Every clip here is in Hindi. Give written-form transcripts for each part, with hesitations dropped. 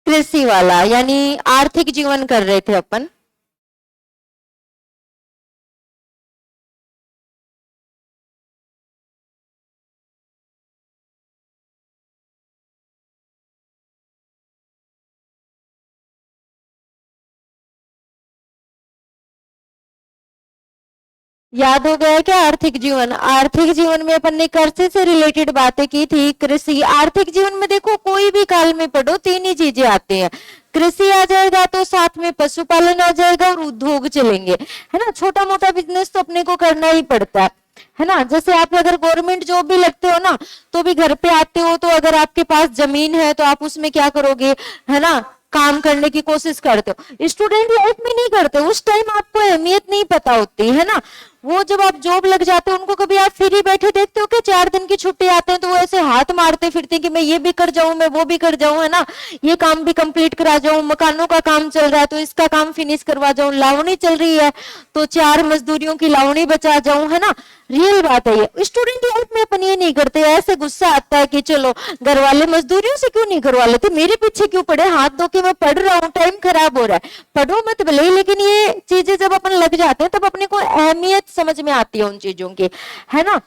कृषि वाला, यानी आर्थिक जीवन कर रहे थे अपन। याद हो गया क्या? आर्थिक जीवन, आर्थिक जीवन में अपन ने कृषि से रिलेटेड बातें की थी। कृषि आर्थिक जीवन में देखो कोई भी काल में पढ़ो तीन ही चीजें आती हैं। कृषि आ जाएगा तो साथ में पशुपालन आ जाएगा और उद्योग चलेंगे, है ना। छोटा मोटा बिजनेस तो अपने को करना ही पड़ता है ना। जैसे आप अगर गवर्नमेंट जॉब भी लगते हो ना, तो भी घर पे आते हो, तो अगर आपके पास जमीन है तो आप उसमें क्या करोगे, है ना, काम करने की कोशिश करते हो। स्टूडेंट लाइफ में नहीं करते, उस टाइम आपको अहमियत नहीं पता होती है ना। वो जब आप जॉब लग जाते हो, उनको कभी आप फ्री बैठे देखते हो कि 4 दिन की छुट्टी आते हैं तो वो ऐसे हाथ मारते फिरते कि मैं ये भी कर जाऊं, मैं वो भी कर जाऊं, है ना, ये काम भी कंप्लीट करा जाऊं, मकानों का काम चल रहा है तो इसका काम फिनिश करवा जाऊं, लावणी चल रही है तो 4 मजदूरियों की लावणी बचा जाऊं, है ना। रियल बात है ये। स्टूडेंट लाइफ में अपन ये नहीं करते। ऐसे गुस्सा आता है कि चलो घर वाले मजदूरियों से क्यों नहीं करवा लेते, मेरे पीछे क्यों पड़े, हाथ धो के मैं पढ़ रहा हूँ, टाइम खराब हो रहा है। पढ़ो मत भले ही, लेकिन ये चीजें जब अपन लग जाते हैं तब अपने को अहमियत समझ में आती है उन चीजों की, है ना।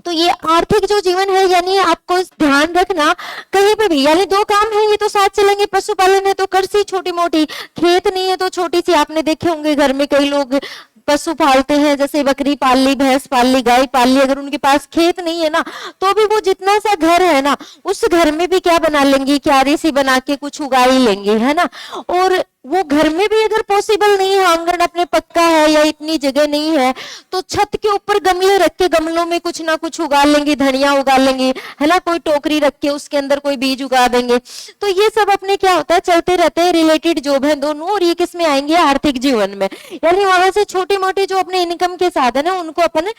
तो ये आर्थिक जो जीवन है, यानी आपको ध्यान रखना कहीं पे भी, यानी दो काम है ये तो साथ चलेंगे। पशुपालन है तो कृषि छोटी मोटी, खेत नहीं है तो छोटी सी, आपने देखे होंगे घर में कई लोग पशु पालते हैं, जैसे बकरी पाल ली, भैंस पाल ली, गाय पाल ली। अगर उनके पास खेत नहीं है ना, तो भी वो जितना सा घर है ना, उस घर में भी क्या बना लेंगी, क्यारी सी बना के कुछ उगा ही लेंगी, है ना। और वो घर में भी अगर पॉसिबल नहीं है, आंगन अपने पक्का है या इतनी जगह नहीं है, तो छत के ऊपर गमले रख के गमलों में कुछ ना कुछ उगा लेंगी, धनिया उगा लेंगी, है ना। कोई टोकरी रख के उसके अंदर कोई बीज उगा देंगे। तो ये सब अपने क्या होता है, चलते रहते हैं, रिलेटेड जॉब है दोनों। और ये किस में आएंगे, आर्थिक जीवन में। यानी वहां से छोटी मोटी जो अपने इनकम के साधन है उनको अपन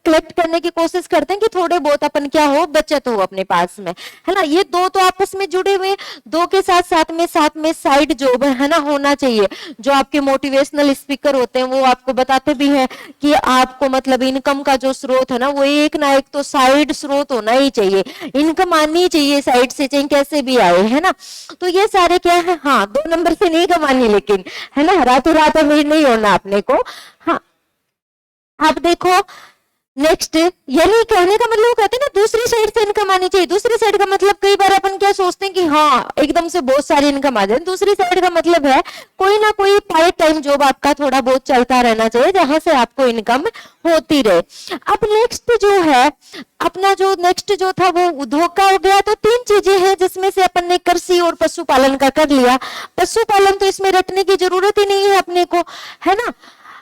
कलेक्ट करने की कोशिश करते हैं कि थोड़े बहुत अपन क्या हो, बचत हो अपने पास में, है ना। ये दो तो आपस में जुड़े हुए, दो के साथ में साइड जॉब है ना, होना चाहिए। जो आपके मोटिवेशनल स्पीकर होते हैं वो आपको बताते भी हैं कि आपको मतलब इनकम का जो स्रोत है ना, वो एक ना एक तो साइड स्रोत होना ही चाहिए। इनकम आनी चाहिए साइड से, चाहे कैसे भी आए, है ना। तो ये सारे क्या है, हाँ 2 नंबर से नहीं कमानी, लेकिन है ना, रातों रात अमीर नहीं होना अपने को। हाँ अब देखो नेक्स्ट, यानी कहने का मतलब कहते हैं ना, दूसरी साइड से इनकम आनी चाहिए। दूसरी साइड का मतलब कई बार अपन क्या सोचते हैं कि हाँ एकदम से बहुत सारी इनकम आ जाए। दूसरी साइड का मतलब है कोई ना कोई पार्ट टाइम जॉब आपका थोड़ा बहुत चलता रहना चाहिए, जहां से आपको इनकम होती रहे। अब नेक्स्ट जो है अपना, जो नेक्स्ट जो था वो उद्योग का हो गया। तो 3 चीजें हैं जिसमें से अपन ने कृषि और पशुपालन का कर लिया। पशुपालन तो इसमें रटने की जरूरत ही नहीं है अपने को, है ना।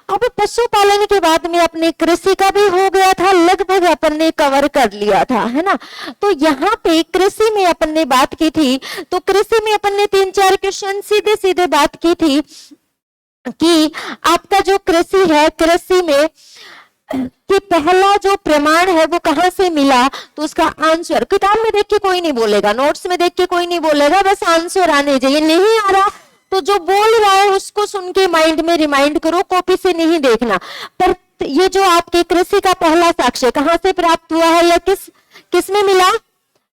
अब पशुपालन के बाद में अपने कृषि का भी हो गया था, लगभग अपन ने कवर कर लिया था, है ना। तो यहाँ पे कृषि में अपन ने बात की थी, तो कृषि में अपन ने 3-4 क्वेश्चन सीधे सीधे बात की थी कि आपका जो कृषि है, कृषि में कि पहला जो प्रमाण है वो कहां से मिला। तो उसका आंसर किताब में देख के कोई नहीं बोलेगा, नोट्स में देख के कोई नहीं बोलेगा, बस आंसर आने चाहिए। नहीं आ रहा तो जो बोल रहा है उसको सुन के माइंड में रिमाइंड करो, कॉपी से नहीं देखना। पर ये जो आपके कृषि का पहला साक्ष्य कहां से प्राप्त हुआ है, या किस में मिला,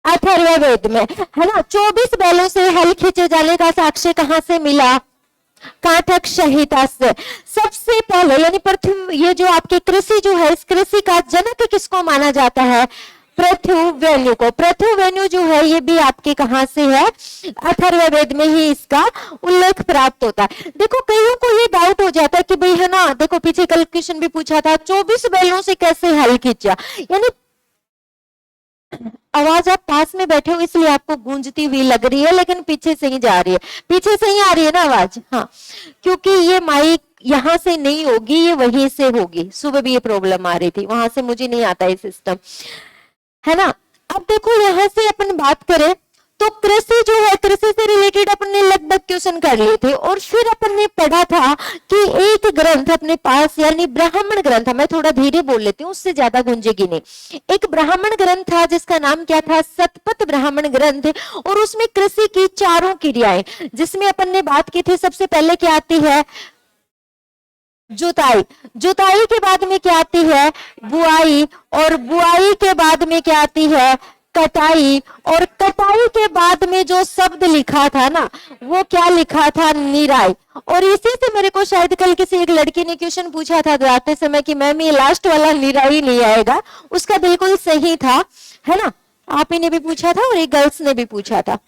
अथर्ववेद में, है ना। 24 बैलों से हल खींचे जाने का साक्ष्य कहां से मिला, काठक संहिता से। सबसे पहले यानी प्रथम, ये जो आपके कृषि जो है, इस कृषि का जनक किसको माना जाता है, पृथुवेन्यु को। पृथुवेन्यु जो है ये भी आपके कहां से है, अथर्ववेद में ही इसका उल्लेख प्राप्त होता है। देखो कईयों को ये डाउट हो जाता है कि भाई, है ना, देखो पीछे कल क्वेश्चन भी पूछा था, 24 बैलों से कैसे हल खींचा। यानी आवाज आप पास में बैठे हो इसलिए आपको गूंजती हुई लग रही है, लेकिन पीछे से ही जा रही है, पीछे से ही आ रही है ना आवाज। हाँ क्योंकि ये माइक यहां से नहीं होगी, ये वहीं से होगी। सुबह भी ये प्रॉब्लम आ रही थी, वहां से मुझे नहीं आता ये सिस्टम, है ना। अब देखो यहां से अपन बात करें तो कृषि जो है, कृषि से रिलेटेड अपन ने लगभग क्वेश्चन कर लिए थे। और फिर अपन ने पढ़ा था कि एक ग्रंथ अपने पास, यानी ब्राह्मण ग्रंथ, मैं थोड़ा धीरे बोल लेती हूँ उससे ज्यादा गूंजेगी नहीं। एक ब्राह्मण ग्रंथ था जिसका नाम क्या था, शतपथ ब्राह्मण ग्रंथ। और उसमें कृषि की 4 क्रियाएं, जिसमें अपन ने बात की थी, सबसे पहले क्या आती है, जुताई। जुताई के बाद में क्या आती है, बुआई। और बुआई के बाद में क्या आती है, कटाई, और कटाई के बाद में जो शब्द लिखा था ना वो क्या लिखा था, निराई। और इसी से मेरे को शायद कल किसी एक लड़की ने क्वेश्चन पूछा था जाते समय कि मैम ये लास्ट वाला निराई नहीं आएगा, उसका बिल्कुल सही था, है ना। आप ही ने भी पूछा था और एक गर्ल्स ने भी पूछा था।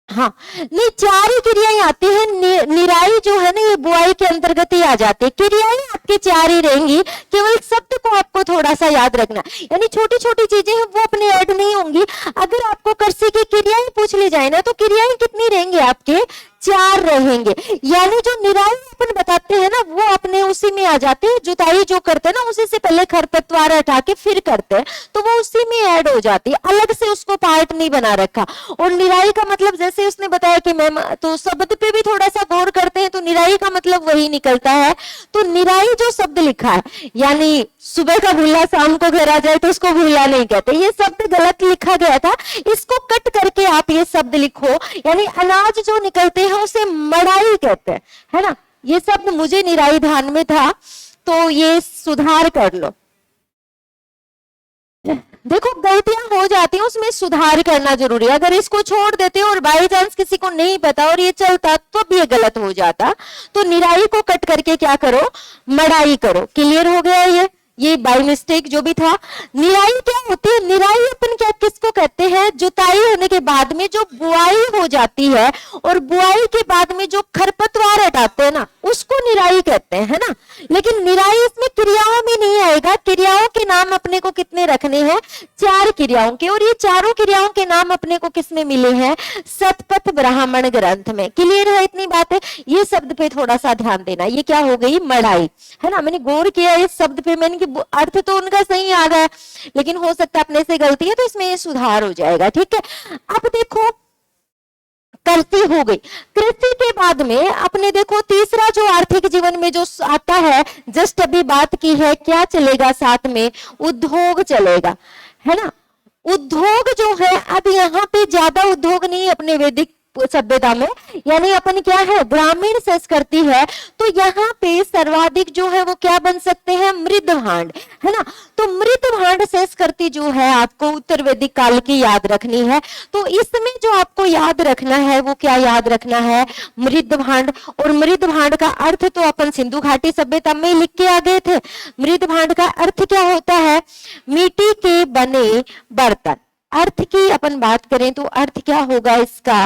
हाँ, नहीं, चार ही क्रियाएं आती है, निराई जो है ना ये बुआई के अंतर्गत ही आ जाती है। क्रियाएं आपकी चार ही रहेंगी, केवल शब्द को आपको थोड़ा सा याद रखना, यानी छोटी छोटी चीजें हैं वो अपने ऐड नहीं होंगी। अगर आपको कृषि की क्रियाएं पूछ ली जाए ना तो क्रियाएं कितनी रहेंगी आपके, चार रहेंगे। यानी जो निराई अपन बताते हैं ना वो अपने उसी में आ जाते हैं, जुताई जो करते हैं ना उसी से पहले खरपतवार हटा के फिर करते हैं तो वो उसी में ऐड हो जाती है, अलग से उसको पार्ट नहीं बना रखा। और निराई का मतलब जैसे उसने बताया कि मैम तो शब्द पे भी थोड़ा सा गौर करते हैं तो निराई का मतलब वही निकलता है। तो निराई जो शब्द लिखा है, यानी सुबह का भूला शाम को घर आ जाए तो उसको भूला नहीं कहते, ये शब्द गलत लिखा गया था, इसको कट करके आप ये शब्द लिखो। यानी अनाज जो निकलते हैं उसे मड़ाई कहते हैं, है ना। ये शब्द मुझे निराई ध्यान में था तो ये सुधार कर लो। देखो गलतियां हो जाती हैं, उसमें सुधार करना जरूरी है। अगर इसको छोड़ देते और बाई चांस किसी को नहीं पता और ये चलता तो भी ये गलत हो जाता। तो निराई को कट करके क्या करो, मड़ाई करो। क्लियर हो गया ये बाय मिस्टेक जो भी था। निराई क्या होती है, निराई अपन क्या किसको कहते हैं, जुताई होने के बाद में जो बुआई हो जाती है और बुआई के बाद में जो खरपतवार हटाते हैं ना उसको निराई कहते हैं, है ना। लेकिन निराई इसमें क्रियाओं में नहीं आएगा। क्रियाओं के नाम अपने को कितने रखने हैं, चार क्रियाओं के, और ये चारों क्रियाओं के नाम अपने को किसमें मिले हैं, शतपथ ब्राह्मण ग्रंथ में। क्लियर है इतनी बात है। ये शब्द पे थोड़ा सा ध्यान देना, ये क्या हो गई, मड़ाई, है ना। मैंने गौर किया इस शब्द पे, मैंने अर्थ तो उनका सही आ गया लेकिन हो सकता है अपने से गलती है तो इसमें ये सुधार हो जाएगा, ठीक है। अब देखो कृषि हो गई, कृषि के बाद में अपने देखो तीसरा जो आर्थिक जीवन में जो आता है, जस्ट अभी बात की है, क्या चलेगा साथ में, उद्योग चलेगा, है ना। उद्योग जो है अब यहाँ पे ज्यादा उद्योग नहीं अपने वैदिक सभ्यता में, यानी अपन क्या है ग्रामीण संस्कृति है तो यहाँ पे सर्वाधिक जो है वो क्या बन सकते हैं, मृद भांड, है ना। तो मृद भांड संस्कृति जो है आपको उत्तर वैदिक काल की याद रखनी है। तो इसमें जो आपको याद रखना है वो क्या याद रखना है, मृद भांड। और मृद भांड का अर्थ तो अपन सिंधु घाटी सभ्यता में लिख के आ गए थे। मृद भांड का अर्थ क्या होता है, मिट्टी के बने बर्तन। अर्थ की अपन बात करें तो अर्थ क्या होगा इसका,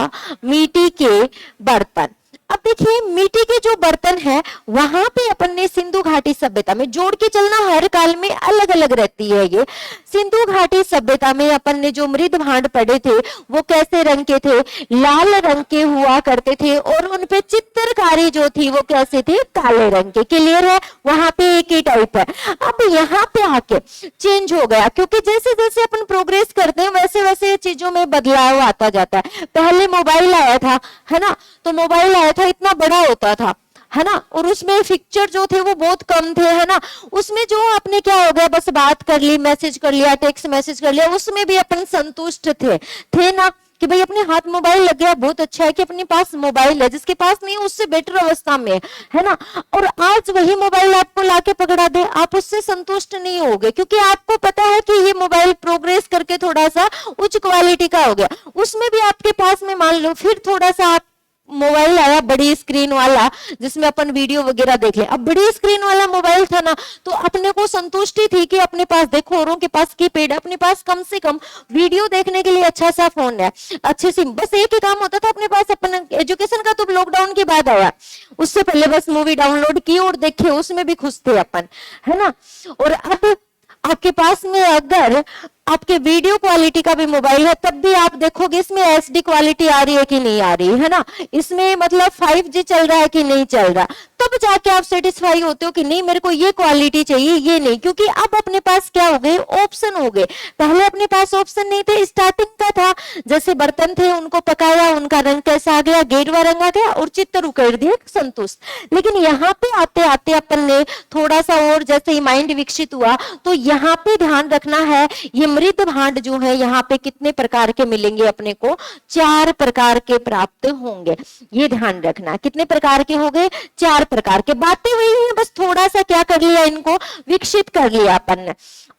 मिट्टी के बर्तन। अब देखिए मिट्टी के जो बर्तन है वहां पे अपन ने सिंधु घाटी सभ्यता में जोड़ के चलना, हर काल में अलग अलग रहती है ये। सिंधु घाटी सभ्यता में अपन ने जो मृद भांड पढ़े थे वो कैसे रंग के थे, लाल रंग के हुआ करते थे और उनपे चित्रकारी जो थी वो कैसे थे, काले रंग के। क्लियर है, वहां पे एक ही टाइप है। अब यहाँ पे आके चेंज हो गया क्योंकि जैसे जैसे अपन प्रोग्रेस करते हैं वैसे वैसे चीजों में बदलाव आता जाता है। पहले मोबाइल आया था, है ना, तो मोबाइल आया था इतना बड़ा होता था, है ना, और उसमें पिक्चर जो थे वो बहुत कम थे, है ना। उसमें जो आपने क्या हो गया बस बात कर ली, मैसेज कर लिया, टेक्स्ट मैसेज कर लिया, उसमें भी अपन संतुष्ट थे ना कि भाई अपने हाथ मोबाइल लग गया, बहुत अच्छा है कि अपने पास मोबाइल है, जिसके पास नहीं उससे बेटर अवस्था में है ना। और आज वही मोबाइल आपको लाके पकड़ा दे, आप उससे संतुष्ट नहीं होगे क्योंकि आपको पता है कि ये मोबाइल प्रोग्रेस करके थोड़ा सा उच्च क्वालिटी का हो गया। उसमें भी आपके पास में मान लो फिर थोड़ा सा आप मोबाइल आया बड़ी स्क्रीन वाला जिसमें अपन वीडियो वगैरह देखे। अब बड़ी स्क्रीन वाला मोबाइल था ना तो अपने को संतुष्टि थी कि अपने पास देखो औरों के पास कीपैड, अपने पास कम से कम वीडियो देखने के लिए अच्छा सा फोन है, अच्छे से बस एक ही काम होता था अपने पास। अपन एजुकेशन का तो लॉकडाउन के बाद आया, उससे पहले बस मूवी डाउनलोड की और देखे, उसमें भी खुश थे अपन, है ना। और अब आपके पास में अगर आपके वीडियो क्वालिटी का भी मोबाइल है तब भी आप देखोगे इसमें एचडी क्वालिटी आ रही है कि नहीं आ रही है ना, इसमें मतलब 5G चल रहा है कि नहीं चल रहा, तब जाके आप सेटिस्फाई होते हो कि नहीं मेरे को ये क्वालिटी चाहिए, ये नहीं। क्योंकि अब अपने पास क्या हो गए, ऑप्शन हो गए। पहले अपने पास ऑप्शन नहीं थे, स्टार्टिंग का था, जैसे बर्तन थे उनको पकाया, उनका रंग कैसा आ गया, गेरुआ रंग आ गया और चित्र उकेड़ दिया, संतुष्ट। लेकिन यहाँ पे आते आते अपन ने थोड़ा सा और जैसे ही माइंड विकसित हुआ तो यहाँ पे ध्यान रखना है, ये मृद भांड जो है यहाँ पे कितने प्रकार के मिलेंगे अपने को, 4 प्रकार के प्राप्त होंगे। ये ध्यान रखना, कितने प्रकार के हो गए, 4 प्रकार के, बातें वही है, बस थोड़ा सा क्या कर लिया, इनको विकसित कर लिया अपन ने।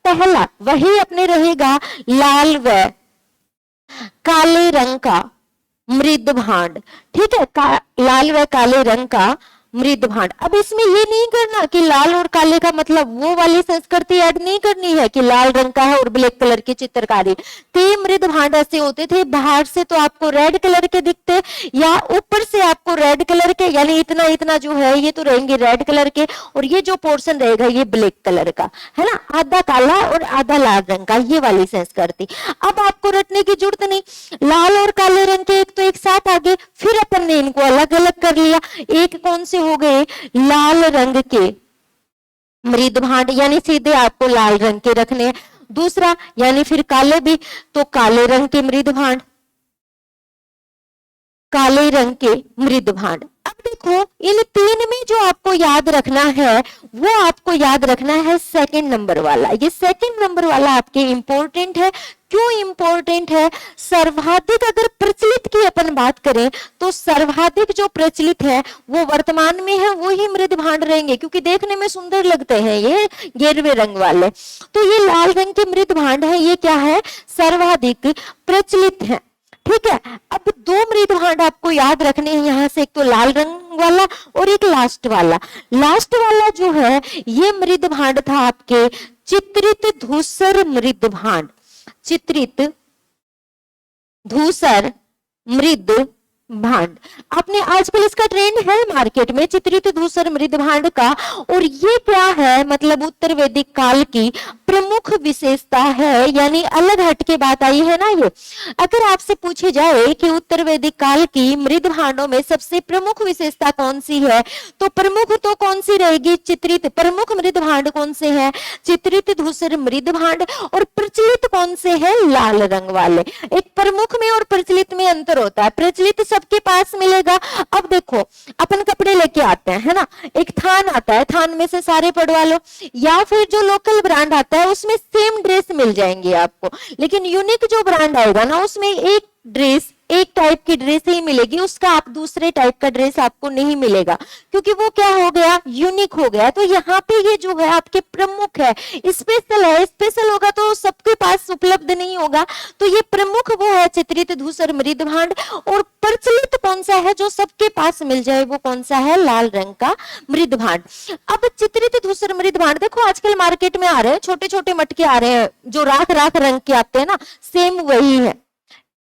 पहला वही अपने रहेगा लाल व काले रंग का मृद भांड, ठीक है, लाल व काले रंग का मृद भांड। अब इसमें ये नहीं करना कि लाल और काले का मतलब वो वाली संस्कृति ऐड नहीं करनी है कि लाल रंग का है और ब्लैक कलर की चित्रकारी। कई मृद भांड ऐसे होते थे, बाहर से तो आपको रेड कलर के दिखते या ऊपर से आपको रेड कलर के, यानी इतना इतना जो है ये तो रहेंगे रेड कलर के, और ये जो पोर्शन रहेगा ये ब्लैक कलर का, है ना, आधा काला और आधा लाल रंग का, ये वाली संस्कृति। अब आपको रटने की जरूरत नहीं, लाल और काले रंग के एक तो एक साथ आगे, फिर अपन ने इनको अलग अलग कर लिया। एक कौन से हो गए, लाल रंग के मृद भांड, यानी सीधे आपको लाल रंग के रखने हैं। दूसरा यानी फिर काले भी, तो काले रंग के मृद भांड, काले रंग के मृद भांड। अब देखो इन तीन में जो आपको याद रखना है वो आपको याद रखना है सेकंड नंबर वाला। ये सेकंड नंबर वाला आपके इंपॉर्टेंट है। क्यों इंपॉर्टेंट है, सर्वाधिक अगर प्रचलित की अपन बात करें तो सर्वाधिक जो प्रचलित है वो वर्तमान में है वही मृद भांड रहेंगे, क्योंकि देखने में सुंदर लगते हैं ये गेरुए रंग वाले। तो ये लाल रंग के मृद भांड है, ये क्या है, सर्वाधिक प्रचलित है, ठीक है। अब दो मृद भांड आपको याद रखने हैं यहाँ से, एक तो लाल रंग वाला और एक लास्ट वाला। लास्ट वाला जो है ये मृद भांड था आपके चित्रित धूसर मृद भांड, चित्रित धूसर मृद भांड। आपने आजकल इसका ट्रेंड है मार्केट में चित्रित धूसर मृद भांड का, और ये क्या है, मतलब उत्तर वैदिक काल की प्रमुख विशेषता है, यानी अलग हटके बात आई है ना ये। अगर आपसे पूछे जाए कि उत्तर वैदिक काल की मृद भांडों में सबसे प्रमुख विशेषता कौन सी है, तो प्रमुख तो कौन सी रहेगी, चित्रित, प्रमुख मृद भांड कौन से हैं, चित्रित धूसर मृद भांड, और प्रचलित कौन से हैं, लाल रंग वाले। एक प्रमुख में और प्रचलित में अंतर होता है, प्रचलित सबके पास मिलेगा। अब देखो अपन कपड़े लेके आते हैं, है ना, एक थान आता है, थान में से सारे पड़वा लो, या फिर जो लोकल ब्रांड आता है उसमें सेम ड्रेस मिल जाएंगे आपको, लेकिन यूनिक जो ब्रांड आएगा ना उसमें एक ड्रेस, एक टाइप की ड्रेस ही मिलेगी, उसका आप दूसरे टाइप का ड्रेस आपको नहीं मिलेगा, क्योंकि वो क्या हो गया, यूनिक हो गया। तो यहाँ पे ये जो है आपके प्रमुख है, स्पेशल है, स्पेशल होगा तो सबके पास उपलब्ध नहीं होगा, तो ये प्रमुख वो है चित्रित धूसर मृद भांड। और प्रचलित कौन सा है जो सबके पास मिल जाए, वो कौन सा है, लाल रंग का मृद भांड। अब चित्रित धूसर मृद भांड देखो आजकल मार्केट में आ रहे हैं, छोटे छोटे मटके आ रहे हैं जो राख राख रंग के आते हैं ना, सेम वही है।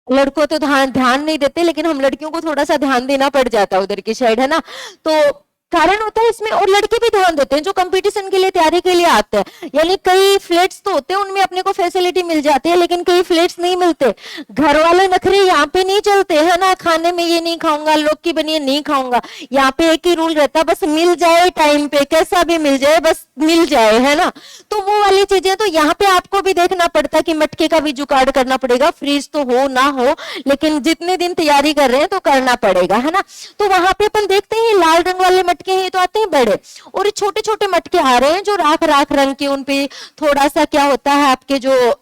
लड़कों तो ध्यान नहीं देते, लेकिन हम लड़कियों को थोड़ा सा ध्यान देना पड़ जाता है उधर की साइड, है ना, तो कारण होता है इसमें। और लड़के भी ध्यान देते हैं जो कंपटीशन के लिए तैयारी के लिए आते हैं, यानी कई फ्लैट्स तो होते हैं उनमें अपने को फैसिलिटी मिल जाती है, लेकिन कई फ्लैट्स नहीं मिलते। घर वाले नखरे यहाँ पे नहीं चलते, है ना, खाने में ये नहीं खाऊंगा, लोग की बनिए नहीं खाऊंगा, यहाँ पे एक ही रूल रहता है, बस मिल जाए टाइम पे, कैसा भी मिल जाए, बस मिल जाए, है ना। तो वो वाली चीजें तो यहाँ पे आपको भी देखना पड़ता है कि मटके का भी जुगाड़ करना पड़ेगा, फ्रीज तो हो ना हो, लेकिन जितने दिन तैयारी कर रहे हैं तो करना पड़ेगा, है ना। तो वहां पे अपन देखते हैं लाल रंग वाले मटके हैं तो आते हैं बड़े, और छोटे छोटे मटके आ रहे हैं जो राख राख रंग के, उनपे थोड़ा सा क्या होता है आपके जो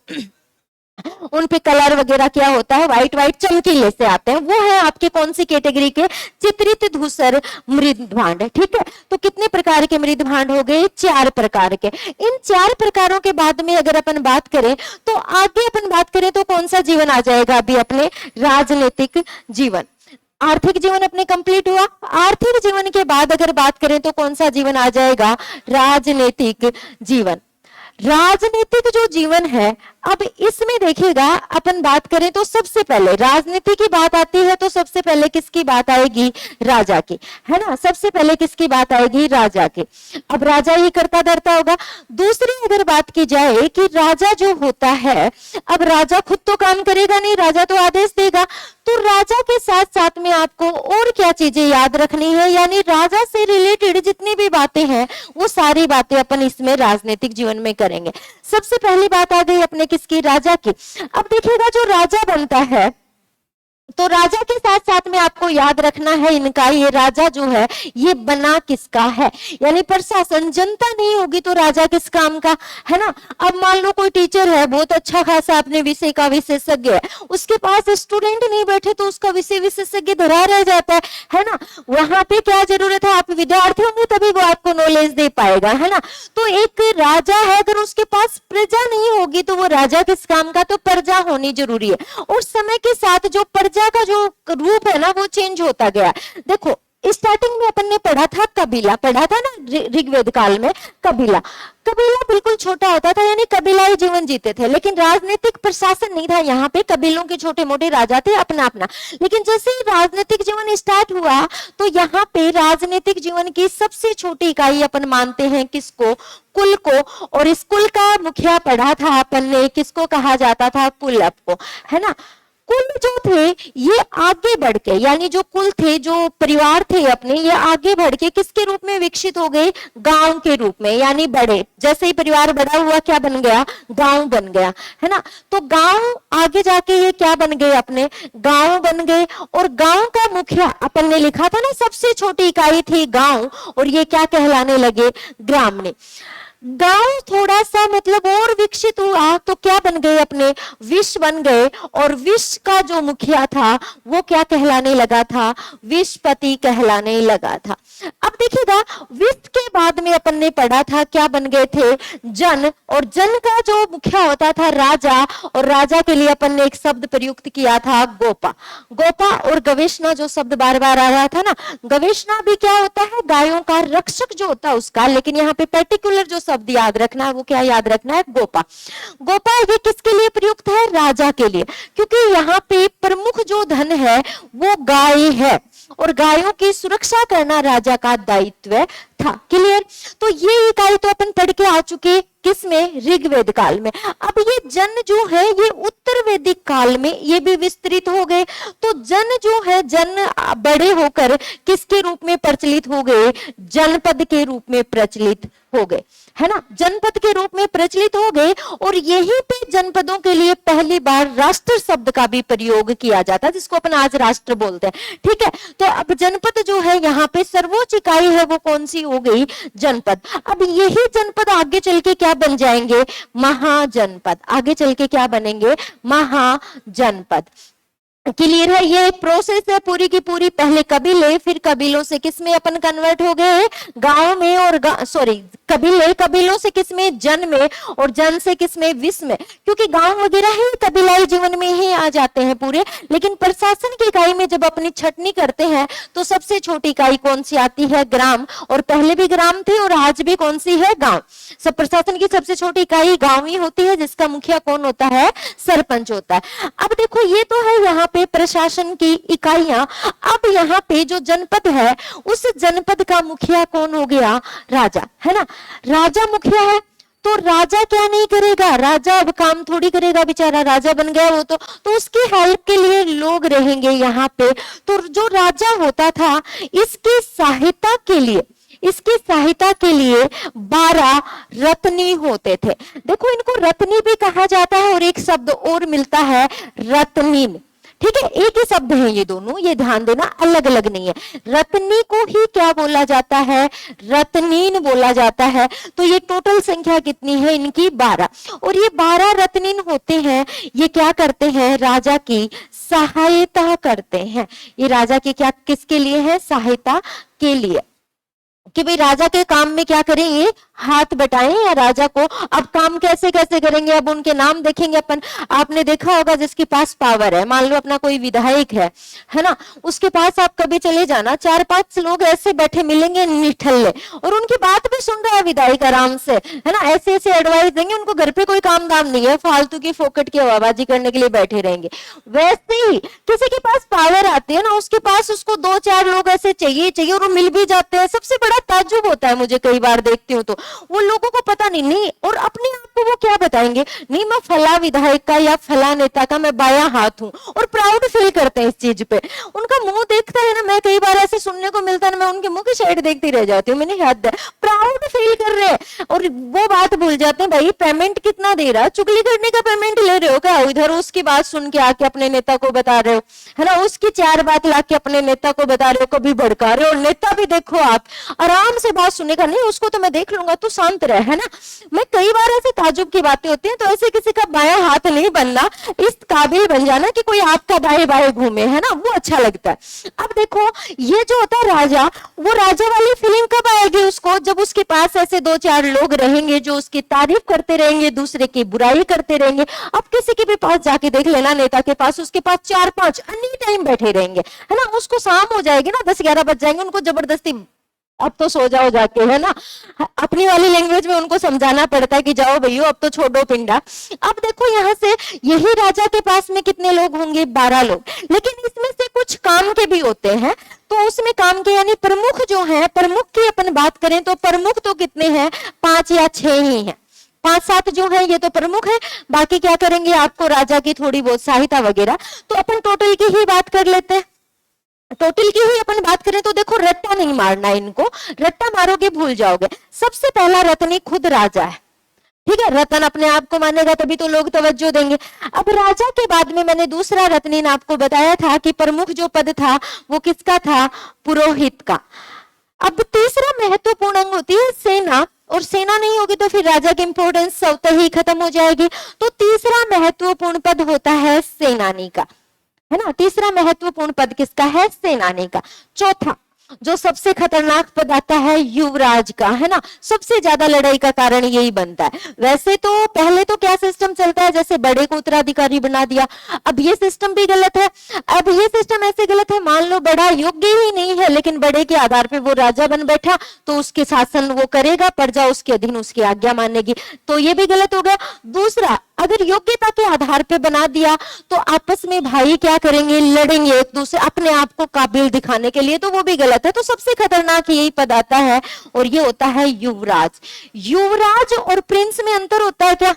उन पे कलर वगैरह क्या होता है, व्हाइट व्हाइट चमकीले से आते हैं, वो है आपके कौन सी कैटेगरी के, चित्रित धूसर मृद भांड। ठीक है, तो कितने प्रकार के मृद भांड हो गए, 4 प्रकार के। इन 4 प्रकारों के बाद में अगर अपन बात करें तो आगे अपन बात करें तो कौन सा जीवन आ जाएगा अभी अपने, राजनीतिक जीवन। आर्थिक जीवन अपने कंप्लीट हुआ, आर्थिक जीवन के बाद अगर बात करें तो कौन सा जीवन आ जाएगा, राजनीतिक जीवन। राजनीतिक जो जीवन है, अब इसमें देखिएगा अपन बात करें तो सबसे पहले राजनीति की बात आती है तो सबसे पहले किसकी बात आएगी, राजा की, है ना। सबसे पहले किसकी बात आएगी, राजा की। अब राजा ही करता धरता होगा। दूसरी अगर बात की जाए कि राजा जो होता है, अब राजा खुद तो काम करेगा नहीं, राजा तो आदेश देगा, तो राजा के साथ साथ में आपको और क्या चीजें याद रखनी है, यानी राजा से रिलेटेड जितनी भी बातें हैं वो सारी बातें अपन इसमें राजनीतिक जीवन में करेंगे। सबसे पहली बात आ गई अपने किसकी, राजा की। अब देखिएगा जो राजा बनता है तो राजा के साथ साथ में आपको याद रखना है इनका, ये राजा जो है ये बना किसका है, यानी प्रशासन, जनता नहीं होगी तो राजा किस काम का, है ना। अब मान लो कोई टीचर है, बहुत अच्छा खासा अपने विषय का विशेषज्ञ है, उसके पास स्टूडेंट नहीं बैठे तो उसका विषय विशेषज्ञ धरा रह जाता है ना। वहां पे क्या जरूरत है, आप विद्यार्थी होंगे तभी वो आपको नॉलेज दे पाएगा, है ना। तो एक राजा है, अगर उसके पास प्रजा नहीं होगी तो वो राजा किस काम का, तो प्रजा होनी जरूरी है। और समय के साथ जो प्रजा का जो रूप है ना वो चेंज होता गया। देखो स्टार्टिंग में अपन ने पढ़ा था कबीला, पढ़ा था ना ऋग्वेद काल में, कबीला कबीला बिल्कुल छोटा होता था, यानी कबीलाई जीवन जीते थे, लेकिन राजनीतिक प्रशासन नहीं था। यहाँ पे कबीलों के छोटे मोटे राजा थे अपना अपना। लेकिन जैसे ही राजनीतिक जीवन स्टार्ट हुआ तो यहाँ पे राजनीतिक जीवन की सबसे छोटी इकाई अपन मानते हैं किसको, कुल को। और इस कुल का मुखिया पढ़ा था अपन ने, किसको कहा जाता था, कुल को, है ना। कुल जो थे ये आगे बढ़ के, यानी जो कुल थे, जो परिवार थे अपने, ये आगे बढ़ के किसके रूप में विकसित हो गए, गांव के रूप में, यानी बड़े। जैसे ही परिवार बड़ा हुआ क्या बन गया, गांव बन गया, है ना। तो गांव आगे जाके ये क्या बन गए, अपने गांव बन गए। और गांव का मुखिया अपन ने लिखा था ना, सबसे छोटी इकाई थी गांव, और ये क्या कहलाने लगे, ग्राम। गांव थोड़ा सा मतलब और विकसित हुआ तो क्या बन गए, अपने विश्व बन गए। और विश्व का जो मुखिया था वो क्या कहलाने लगा था, विश्वपति कहलाने लगा था। अब देखिएगा विश्व के बाद में अपन ने पढ़ा था क्या बन गए थे, जन। और जन का जो मुखिया होता था राजा, और राजा के लिए अपन ने एक शब्द प्रयुक्त किया था, गोपा। गोपा और गवेषणा जो शब्द बार बार आ रहा था ना, गवेषणा भी क्या होता है, गायों का रक्षक जो होता है उसका, लेकिन यहाँ पे पर्टिकुलर जो शब्द याद रखना है वो क्या याद रखना है, गोपा। गोपा ये किसके लिए प्रयुक्त है, राजा के लिए, क्योंकि यहाँ पे प्रमुख जो धन है वो गाय है, और गायों की सुरक्षा करना राजा का दायित्व था। क्लियर। तो ये इकाई तो अपन पढ़ के आ चुके, किसमें, ऋग्वेद काल में। अब ये जन जो है ये उत्तर वैदिक काल में ये भी विस्तृत हो गए। तो जन जो है, जन बड़े होकर किसके रूप में प्रचलित हो गए, जनपद के रूप में प्रचलित हो गए, है ना, जनपद के रूप में प्रचलित हो गए। और यहीं पे जनपदों के लिए पहली बार राष्ट्र शब्द का भी प्रयोग किया जाता है, जिसको अपन आज राष्ट्र बोलते हैं। ठीक है, तो अब जनपद जो है यहाँ पे सर्वोच्च इकाई है वो कौन सी हो गई, जनपद। अब यही जनपद आगे चल के क्या बन जाएंगे, महाजनपद। आगे चल के क्या बनेंगे, महाजनपद। क्लियर है, ये एक प्रोसेस है पूरी की पूरी। पहले कबीले, फिर कबीलों से किसमें अपन कन्वर्ट हो गए, गांव में, और कबीलों से किसमें, जन में, और जन से किसमें, विश्व में, क्योंकि गांव वगैरह ही कबीलाई जीवन में ही आ जाते हैं पूरे। लेकिन प्रशासन की इकाई में जब अपनी छटनी करते हैं तो सबसे छोटी इकाई कौन सी आती है, ग्राम। और पहले भी ग्राम थे और आज भी कौन सी है, गांव। सब प्रशासन की सबसे छोटी इकाई गांव ही होती है, जिसका मुखिया कौन होता है, सरपंच होता है। अब देखो ये तो है यहाँ पे प्रशासन की इकाइयां। अब यहाँ पे जो जनपद है उस जनपद का मुखिया कौन हो गया, राजा, है ना। राजा मुखिया है तो राजा क्या नहीं करेगा, राजा अब काम थोड़ी करेगा, बेचारा राजा बन गया वो तो उसकी हेल्प के लिए लोग रहेंगे यहाँ पे। तो जो राजा होता था इसकी सहायता के लिए 12 रत्नी होते थे। देखो इनको रत्नी भी कहा जाता है और एक शब्द और मिलता है, रत्नीन। ठीक है, एक ही शब्द है ये दोनों, ये ध्यान देना, अलग अलग नहीं है। रत्नी को ही क्या बोला जाता है, रत्नीन बोला जाता है। तो ये टोटल संख्या कितनी है इनकी, 12। और ये 12 रत्नीन होते हैं, ये क्या करते हैं, राजा की सहायता करते हैं। ये राजा की क्या, किसके लिए है, सहायता के लिए, कि भाई राजा के काम में क्या करें, ये हाथ बटाएं या राजा को। अब काम कैसे कैसे करेंगे, अब उनके नाम देखेंगे अपन। आपने देखा होगा जिसके पास पावर है, मान लो अपना कोई विधायक है ना, उसके पास आप कभी चले जाना, 4-5 लोग ऐसे बैठे मिलेंगे निठल्ले, और उनकी बात भी सुन रहा है विधायक आराम से, है ना, ऐसे ऐसे एडवाइस देंगे। उनको घर पे कोई काम दाम नहीं है, फालतू की फोकट की हवाबाजी करने के लिए बैठे रहेंगे। वैसे ही किसी के पास पावर आती है ना, उसके पास उसको 2-4 लोग ऐसे चाहिए और वो मिल भी जाते हैं। सबसे बड़ा ताज्जुब होता है मुझे, कई बार देखती हूँ तो वो लोगों को पता नहीं और अपने आप को वो क्या बताएंगे, नहीं मैं फला विधायक का या फला नेता का मैं बायां हाथ हूँ, और प्राउड फील करते हैं इस चीज पे। उनका मुंह देखता है ना, मैं कई बार ऐसे सुनने को मिलता है ना, मैं उनके मुंह की साइड देखती रह जाती हूँ, मैंने हद है, प्राउड फील कर रहे हैं और वो बात भूल जाते हैं, भाई पेमेंट कितना दे रहा है, चुगली करने का पेमेंट ले रहे हो क्या? इधर उसकी बात सुन के आके अपने नेता को बता रहे हो, है ना, उसकी 4 बात लाके अपने नेता को बता रहे हो, कभी भड़का रहे हो। नेता भी देखो आप आराम से बात सुनेगा, नहीं उसको तो मैं देख लूंगा, तू शांत रहे, है ना। मैं कई बार ऐसे ताजुब की बातें होती हैं, तो ऐसे किसी का बायां हाथ नहीं बनना, इस काबिल बन जाना कि कोई आपका दाएं बाएं घूमे, है ना, वो अच्छा लगता है। अब देखो ये जो होता है राजा, वो राजा वाली फीलिंग कब आएगी उसको? जब उसके पास ऐसे 2-4 लोग रहेंगे जो उसकी तारीफ करते रहेंगे, दूसरे की बुराई करते रहेंगे। अब किसी के भी पास जाके देख लेना, नेता के पास, उसके पास 4-5 एनी टाइम बैठे रहेंगे, है ना। उसको शाम हो जाएगी ना, 10-11 बज जाएंगे, उनको जबरदस्ती अब तो सो जाओ जाके, है ना, अपनी वाली लैंग्वेज में उनको समझाना पड़ता है कि जाओ भैया अब तो छोड़ो पिंडा। अब देखो यहाँ से यही राजा के पास में कितने लोग होंगे? 12 लोग, लेकिन इसमें से कुछ काम के भी होते हैं। तो उसमें काम के यानी प्रमुख जो है, प्रमुख की अपन बात करें तो प्रमुख तो कितने हैं? 5 या 6 ही हैं। 5-7 जो है ये तो प्रमुख है, बाकी क्या करेंगे आपको राजा की थोड़ी बहुत सहायता वगैरह। तो अपन टोटल की ही बात कर लेते हैं। टोटल की ही अपन बात करें तो देखो रट्टा नहीं मारना, इनको रट्टा मारोगे भूल जाओगे। सबसे पहला रत्नी खुद राजा है, ठीक है, रतन अपने आप को मानेगा तभी तो लोग तवज्जो देंगे। अब राजा के बाद में मैंने दूसरा रत्नीन आपको बताया था कि प्रमुख जो पद था वो किसका था? पुरोहित का। अब तीसरा महत्वपूर्ण अंग होती है सेना, और सेना नहीं होगी तो फिर राजा की इंपॉर्टेंस स्वतः ही खत्म हो जाएगी। तो तीसरा महत्वपूर्ण पद होता है सेनानी का, है ना। तीसरा महत्वपूर्ण पद किसका है? सेनानी का। चौथा जो सबसे खतरनाक पद आता है युवराज का, है ना। सबसे ज्यादा लड़ाई का कारण यही बनता है। वैसे तो पहले तो क्या सिस्टम चलता है, जैसे बड़े को उत्तराधिकारी बना दिया, अब ये सिस्टम भी गलत है। अब ये सिस्टम ऐसे गलत है, मान लो बड़ा योग्य ही नहीं है लेकिन बड़े के आधार पे वो राजा बन बैठा, तो उसके शासन वो करेगा, प्रजा उसके अधीन उसकी आज्ञा मानेगी, तो ये भी गलत हो गया। दूसरा, अगर योग्यता के आधार पे बना दिया तो आपस में भाई क्या करेंगे? लड़ेंगे एक दूसरे, अपने आप को काबिल दिखाने के लिए, तो वो भी गलत है। तो सबसे खतरनाक यही पद आता है और ये होता है युवराज। युवराज और प्रिंस में अंतर होता है क्या?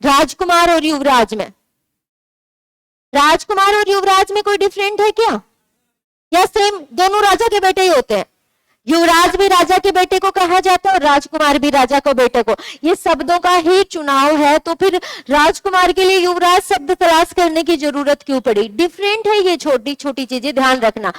राजकुमार और युवराज में, राजकुमार और युवराज में कोई डिफरेंट है क्या? या सेम दोनों राजा के बेटे ही होते हैं? युवराज भी राजा के बेटे को कहा जाता है और राजकुमार भी राजा को बेटे को। ये शब्दों का ही चुनाव है, तो फिर राजकुमार के लिए युवराज शब्द तलाश करने की जरूरत क्यों पड़ी? डिफरेंट है ये छोटी छोटी चीजें, ध्यान रखना।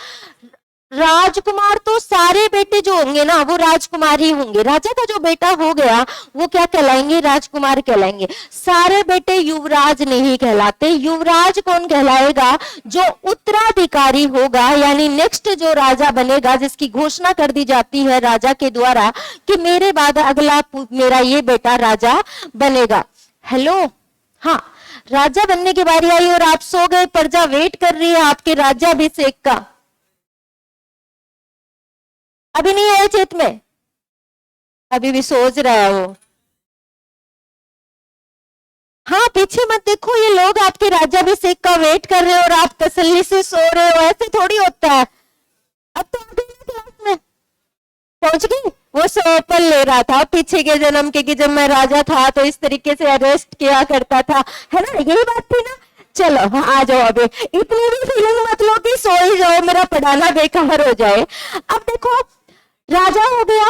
राजकुमार तो सारे बेटे जो होंगे ना वो राजकुमार ही होंगे। राजा का जो बेटा हो गया वो क्या कहलाएंगे? राजकुमार कहलाएंगे। सारे बेटे युवराज नहीं कहलाते। युवराज कौन कहलाएगा? जो उत्तराधिकारी होगा, यानी नेक्स्ट जो राजा बनेगा, जिसकी घोषणा कर दी जाती है राजा के द्वारा कि मेरे बाद अगला मेरा ये बेटा राजा बनेगा। हेलो, हाँ, राजा बनने की बारी आई और आप सो गए, प्रजा वेट कर रही है आपके राज्याभिषेक का। अभी नहीं आए चेत में, अभी भी सोच रहा है वो। हाँ, पीछे मत देखो, ये लोग आपके राज्याभिषेक का वेट कर रहे हो और आप तसल्ली से सो रहे हो, ऐसे थोड़ी होता है। अब तो क्लास में पहुंच गई। वो सैंपल ले रहा था पीछे के जन्म के कि जब मैं राजा था तो इस तरीके से अरेस्ट किया करता था, है ना, यही बात थी ना। चलो आ जाओ, अभी इतनी भी फीलिंग मत लो कि सो ही जाओ, मेरा पढ़ाना बेकार हो जाए। अब देखो, राजा हो गया,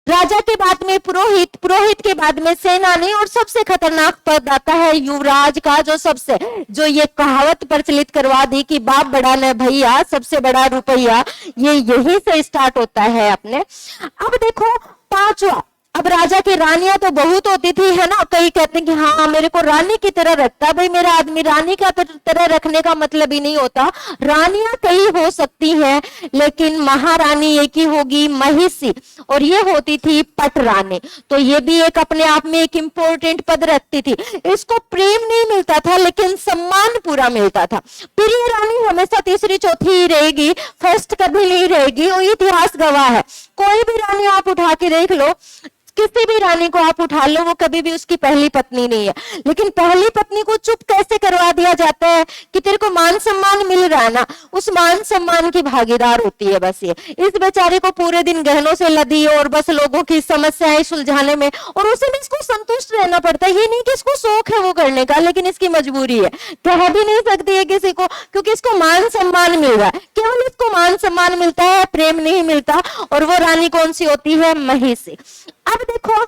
राजा के बाद में पुरोहित, पुरोहित के बाद में सेनानी, और सबसे खतरनाक पद आता है युवराज का, जो ये कहावत प्रचलित करवा दी कि बाप बड़ा न भैया, सबसे बड़ा रुपया, ये यही से स्टार्ट होता है अपने। अब देखो पांचवा, अब राजा की रानियां तो बहुत होती थी, है ना। कई कहते हैं कि हाँ मेरे को रानी की तरह रखता, भाई मेरा आदमी रानी का तरह रखने का मतलब ही नहीं होता। रानियां कई हो सकती हैं लेकिन महारानी एक ही होगी, महिषी, और ये होती थी पटरानी। तो ये भी एक अपने आप में एक इंपॉर्टेंट पद रखती थी। इसको प्रेम नहीं मिलता था लेकिन सम्मान पूरा मिलता था। प्रिय रानी हमेशा तीसरी चौथी ही रहेगी, फर्स्ट कभी नहीं रहेगी, और इतिहास गवाह है। कोई भी रानी आप उठा के देख लो, किसी भी रानी को आप उठा लो, वो कभी भी उसकी पहली पत्नी नहीं है। लेकिन पहली पत्नी को चुप कैसे करवा दिया जाता है कि तेरे को मान सम्मान मिल रहा है ना, उस मान सम्मान की भागीदार होती है बस ये। इस बेचारे को पूरे दिन गहनों से लदी है और बस लोगों की समस्याएं सुलझाने में, और उसे भी इसको संतुष्ट रहना पड़ता है। ये नहीं कि इसको शौक है वो करने का, लेकिन इसकी मजबूरी है, कह भी नहीं सकती है किसी को, क्योंकि इसको मान सम्मान मिल रहा है। केवल इसको मान मान सम्मान मिलता है, प्रेम नहीं मिलता। और वो रानी कौन सी होती है? महिषी। अब देखो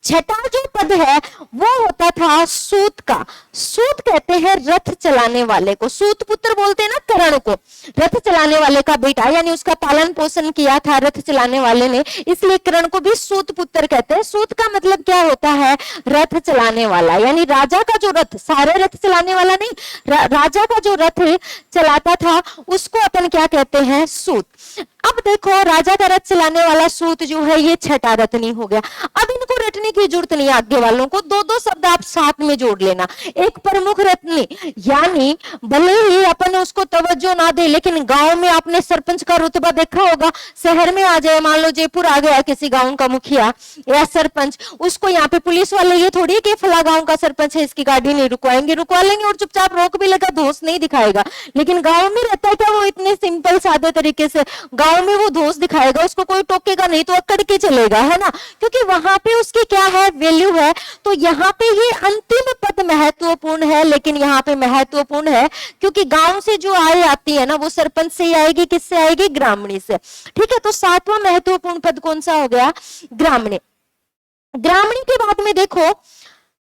छठा जो पद है वो होता था सूत का। सूत कहते हैं रथ चलाने वाले को, सूत पुत्र बोलते हैं ना कर्ण को, रथ चलाने वाले का बेटा, यानी उसका पालन पोषण किया था रथ चलाने वाले ने, इसलिए कर्ण को भी सूत पुत्र कहते हैं। सूत का मतलब क्या होता है? रथ चलाने वाला, यानी राजा का जो रथ, सारे रथ चलाने वाला नहीं, राजा का जो रथ चलाता था उसको अपन क्या कहते हैं? सूत। अब देखो राजा का रथ चलाने वाला सूत जो है ये छठा रत्नी हो गया। अब इनको रटने की जरूरत नहीं, आगे वालों को दो दो शब्द आप साथ में जोड़ लेना। एक प्रमुख रत्नी, यानी भले ही अपन उसको तवज्जो ना दे, लेकिन गांव में आपने सरपंच का रुतबा देखा होगा। शहर में आ जाए, मान लो जयपुर आ गया किसी गांव का मुखिया या सरपंच, उसको यहाँ पे पुलिस वाले ये थोड़ी कि फला गांव का सरपंच है इसकी गाड़ी नहीं रुकवाएंगे, रुकवा लेंगे और चुपचाप रोक भी लेगा, दोष नहीं दिखाएगा। लेकिन गाँव में रहता है क्या? वो इतने सिंपल सादे तरीके से गांव में वो दोष दिखाएगा, उसको कोई टोकेगा नहीं तो अकड़ के चलेगा, है ना, क्योंकि वहां पे उसकी क्या है? वैल्यू है। तो यहाँ पे ये अंतिम पद महत्वपूर्ण है, लेकिन यहाँ पे महत्वपूर्ण है क्योंकि गांव से जो आय आती है ना वो सरपंच से ही आएगी। किससे आएगी? ग्रामणी से। ठीक है, तो सातवां महत्वपूर्ण पद कौन सा हो गया? ग्रामणी। ग्रामणी के बाद में देखो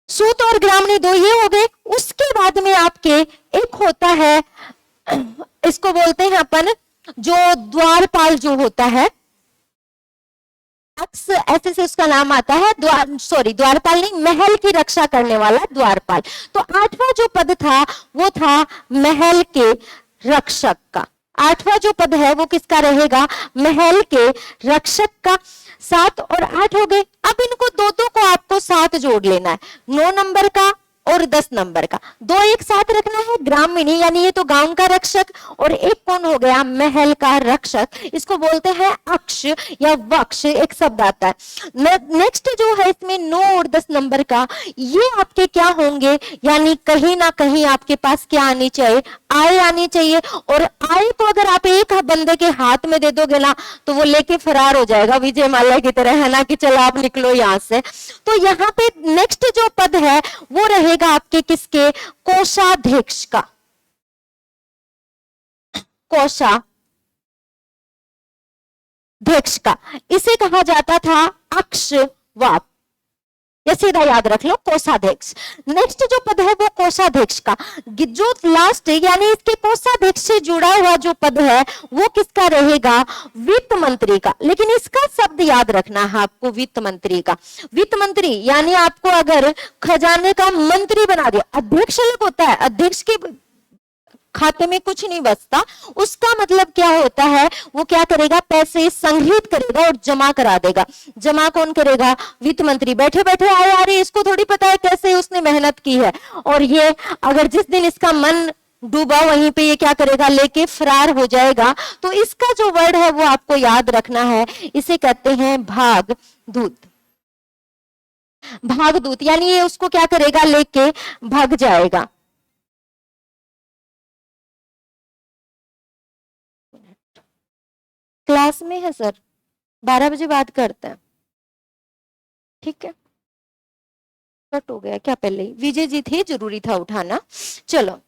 सूत और ग्रामणी दो ये हो गए। उसके बाद में आपके एक होता है, इसको बोलते हैं अपन जो द्वारपाल जो होता है, ऐसे से उसका नाम आता है, द्वारपाल नहीं, महल की रक्षा करने वाला द्वारपाल। तो आठवां जो पद था वो था महल के रक्षक का। आठवां जो पद है वो किसका रहेगा? महल के रक्षक का। 7 और 8 हो गए। अब इनको दो दो को आपको साथ जोड़ लेना है, 9 नंबर का और 10 नंबर का, दो एक साथ रखना है। ग्रामीणी यानी ये तो गांव का रक्षक, और एक कौन हो गया? महल का रक्षक। इसको बोलते हैं अक्ष या वक्ष, एक शब्द आता है। नेक्स्ट जो है इसमें 9 और 10 नंबर का, ये आपके क्या होंगे? यानी कहीं ना कहीं आपके पास क्या आनी चाहिए? आय आनी चाहिए। और आय को अगर आप एक बंदे के हाथ में दे दोगे ना तो वो लेके फरार हो जाएगा विजय माल्या की तरह, है ना, कि चलो आप निकलो यहां से। तो यहाँ पे नेक्स्ट जो पद है वो रहेगा आपके किसके? कोषाध्यक्ष का। कोषाध्यक्ष का, इसे कहा जाता था अक्षवाप। ये सीधा याद रख लो, कोषाध्यक्ष। नेक्स्ट जो पद है वो कोषाध्यक्ष का। जो लास्ट यानी इसके कोषाध्यक्ष से जुड़ा हुआ जो पद है वो किसका रहेगा? वित्त मंत्री का। लेकिन इसका शब्द याद रखना है आपको, वित्त मंत्री का। वित्त मंत्री यानी आपको अगर खजाने का मंत्री बना दिया, अध्यक्ष अलग होता है, अध्यक्ष के खाते में कुछ नहीं बचता, उसका मतलब क्या होता है? वो क्या करेगा? पैसे संग्रहित करेगा और जमा करा देगा। जमा कौन करेगा? वित्त मंत्री। बैठे बैठे आए आ रही, इसको थोड़ी पता है कैसे उसने मेहनत की है, और ये अगर जिस दिन इसका मन डूबा वहीं पे ये क्या करेगा? लेके फरार हो जाएगा। तो इसका जो वर्ड है वो आपको याद रखना है, इसे कहते हैं भागदूत। भागदूत यानी ये उसको क्या करेगा? लेके भाग जाएगा। क्लास में है सर, 12 बजे बात करते हैं, ठीक है? कट हो गया क्या? पहले ही विजय जी थे, जरूरी था उठाना। चलो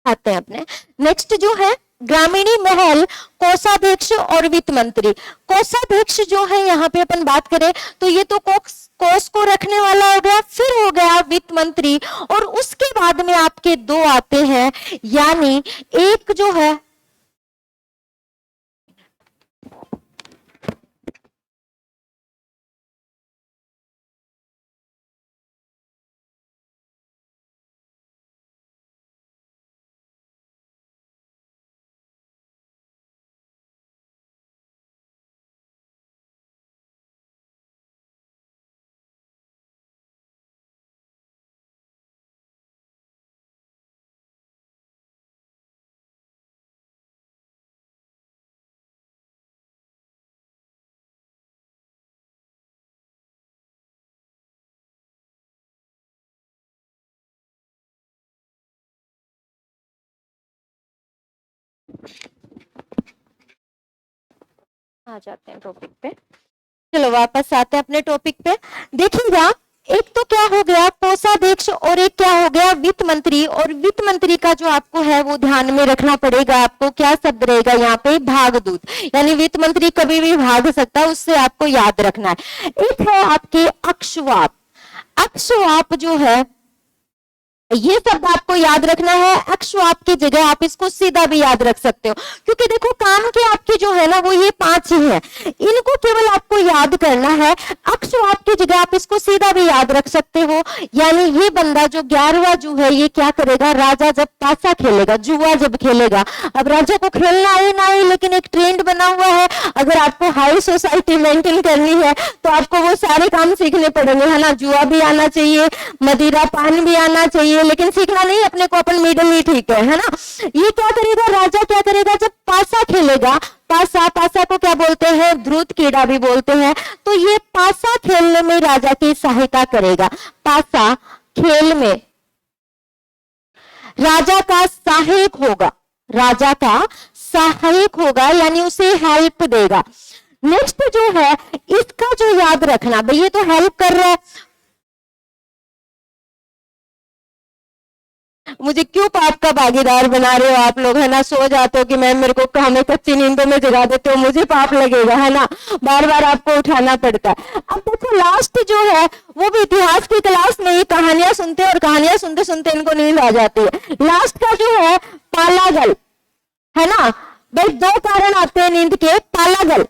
आते हैं अपने नेक्स्ट जो है ग्रामीणी, महल, कोषाध्यक्ष और वित्त मंत्री। कोषाध्यक्ष जो है यहाँ पे अपन बात करें तो ये तो कोष को रखने वाला हो गया, फिर हो गया वित्त मंत्री, और उसके बाद में आपके दो आते हैं, यानी एक जो है आ जाते हैं टॉपिक पे। चलो वापस आते हैं अपने टॉपिक पे। देखिएगा एक तो क्या हो गया कोषाध्यक्ष और एक क्या हो गया वित्त मंत्री। और वित्त मंत्री का जो आपको है वो ध्यान में रखना पड़ेगा, आपको क्या शब्द रहेगा यहाँ पे भागदूत, यानी वित्त मंत्री कभी भी भाग सकता है, उससे आपको याद रखना है। एक है आपके अक्षवाप। अक्षवाप जो है ये शब्द आपको याद रखना है। अक्षवाप की जगह आप इसको सीधा भी याद रख सकते हो, क्योंकि देखो काम के आपके जो है ना वो ये 5 ही है, इनको केवल आपको याद करना है। अक्षवाप की जगह आप इसको सीधा भी याद रख सकते हो, यानी ये बंदा जो 11वां जो है ये क्या करेगा, राजा जब पासा खेलेगा, जुआ जब खेलेगा। अब राजा को खेलना आए ना आए, लेकिन एक ट्रेंड बना हुआ है, अगर आपको हाई सोसाइटी मेंटेन करनी है तो आपको वो सारे काम सीखने पड़ेंगे, है ना। जुआ भी आना चाहिए, मदिरा पान भी आना चाहिए, लेकिन सीखना नहीं, अपने को अपन मिडिल ही ठीक है ना। ये क्या करेगा, राजा क्या करेगा, जब पासा खेलेगा, पासा को क्या बोलते हैं, ध्रुत कीड़ा भी बोलते हैं, तो ये पासा खेलने में राजा की सहायता करेगा। पासा खेल में राजा का सहायक होगा, राजा का सहायक होगा, यानी उसे हेल्प देगा। नेक्स्ट जो है इसका जो याद रखना, भाई ये तो हेल्प कर रहा है, मुझे क्यों पाप का भागीदार बना रहे हो आप लोग, है ना। सो जाते हो कि मैम मेरे को हमें कच्ची नींदों में जगा देते हो, मुझे पाप लगेगा, है ना, बार बार आपको उठाना पड़ता है। अब देखो लास्ट जो है वो भी इतिहास की क्लास में ही कहानियां सुनते हैं और कहानियां सुनते सुनते इनको नींद आ जाती है। लास्ट का जो है पालागल, है ना भाई, 2 कारण आते हैं नींद के। पालागल,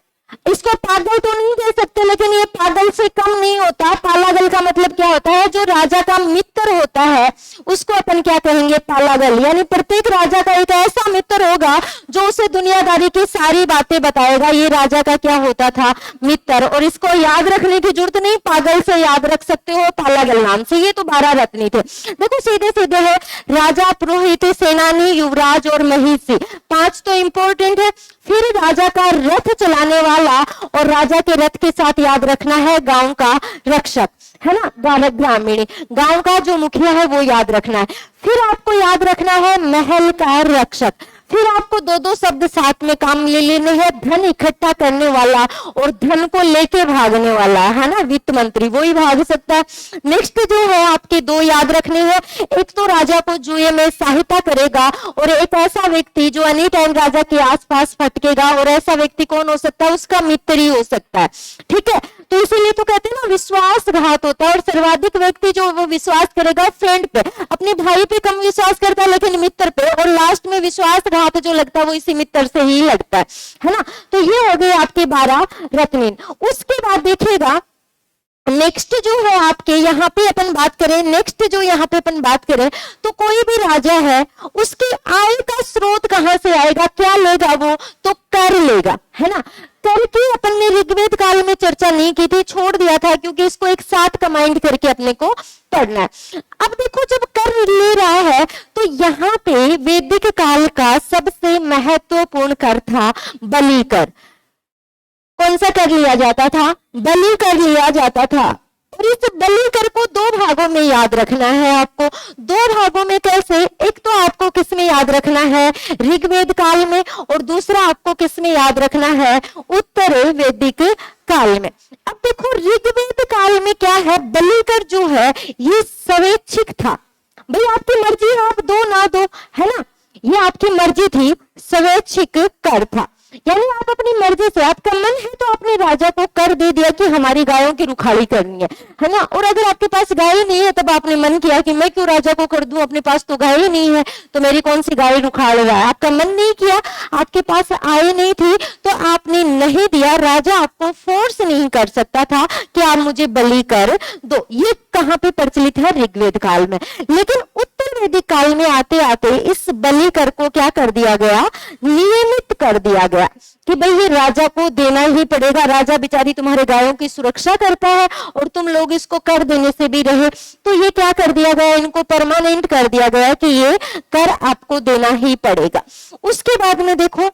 इसको पागल तो नहीं कह सकते, लेकिन ये पागल से कम नहीं होता। पालागल का मतलब क्या होता है, जो राजा का मित्र होता है उसको अपन क्या कहेंगे, पालागल। यानी प्रत्येक राजा का एक ऐसा मित्र होगा जो उसे दुनियादारी की सारी बातें बताएगा, ये राजा का क्या होता था, मित्र। और इसको याद रखने की जरूरत नहीं, पागल से याद रख सकते हो, पालागल नाम से। ये तो 12 रत्नी थे। देखो सीधे सीधे है, राजा, पुरोहित, सेनानी, युवराज और महिषी, 5 तो इंपॉर्टेंट है। फिर राजा का रथ चलाने वाला, और राजा के रथ के साथ याद रखना है गांव का रक्षक, है ना, ग्रामीण, गांव का जो मुखिया है वो याद रखना है। फिर आपको याद रखना है महल का रक्षक। फिर आपको 2-2 शब्द साथ में काम ले लेने हैं, धन इकट्ठा करने वाला और धन को लेके भागने वाला, है ना, वित्त मंत्री, वो ही भाग सकता है। नेक्स्ट जो है आपके 2 याद रखने हैं, एक तो राजा को जुए में सहायता करेगा, और एक ऐसा व्यक्ति जो एनी टाइम राजा के आसपास भटकेगा, और ऐसा व्यक्ति कौन हो सकता है, उसका मित्र ही हो सकता है, ठीक है। तो इसीलिए तो कहते हैं ना विश्वासघात होता है, और सर्वाधिक व्यक्ति जो वो विश्वास करेगा फ्रेंड पे, अपने भाई पे कम विश्वास करता है लेकिन मित्र पे, और लास्ट में विश्वासघात जो लगता है वो इसी मित्र से ही लगता है ना। तो ये हो गए आपके 12 रत्न। उसके बाद देखिएगा नेक्स्ट जो है आपके यहाँ पे अपन बात करें, नेक्स्ट जो यहाँ पे अपन बात करें, तो कोई भी राजा है उसकी आय का स्रोत कहां से आएगा, क्या लेगा वो, तो कर लेगा, है ना। कर की अपन ने ऋग्वेद काल में चर्चा नहीं की थी, छोड़ दिया था, क्योंकि इसको एक साथ कंबाइंड करके अपने को पढ़ना है। अब देखो जब कर ले रहा है तो यहाँ पे वैदिक काल का सबसे महत्वपूर्ण कर था बलि कर। कौन सा कर लिया जाता था, बलि कर लिया जाता था। और इस बलि कर को 2 भागों में याद रखना है आपको। 2 भागों में कैसे, एक तो आपको किस में याद रखना है, ऋग्वेद काल में, और दूसरा आपको किस में याद रखना है, उत्तर वैदिक काल में। अब देखो ऋग्वेद काल में क्या है, बलि कर जो है ये स्वैच्छिक था, भाई आपकी मर्जी है, आप दो ना दो, है ना, ये आपकी मर्जी थी, स्वैच्छिक कर था। यानी आप अपनी मर्जी से, आपका मन है तो आपने राजा को कर दे दिया कि हमारी गायों की रुखाड़ी करनी है ना। और अगर आपके पास गाय ही नहीं है तब आपने मन किया कि मैं क्यों राजा को कर दूं, अपने पास तो गाय ही नहीं है तो मेरी कौन सी गाय रुखाड़ रहा है। आपका मन नहीं किया, आपके पास आय नहीं थी तो आपने नहीं दिया। राजा आपको फोर्स नहीं कर सकता था कि आप मुझे बलि कर दो। ये कहाँ पे प्रचलित है, ऋग्वेद काल में। लेकिन उत्तर वैदिक काल में आते आते इस बलि कर को क्या कर दिया गया, नियमित कर दिया गया कि भाई ये राजा को देना ही पड़ेगा। राजा बेचारी तुम्हारे गायों की सुरक्षा करता है और तुम लोग इसको कर देने से भी रहे, तो ये क्या कर दिया गया, इनको परमानेंट कर दिया गया कि ये कर आपको देना ही पड़ेगा। उसके बाद में देखो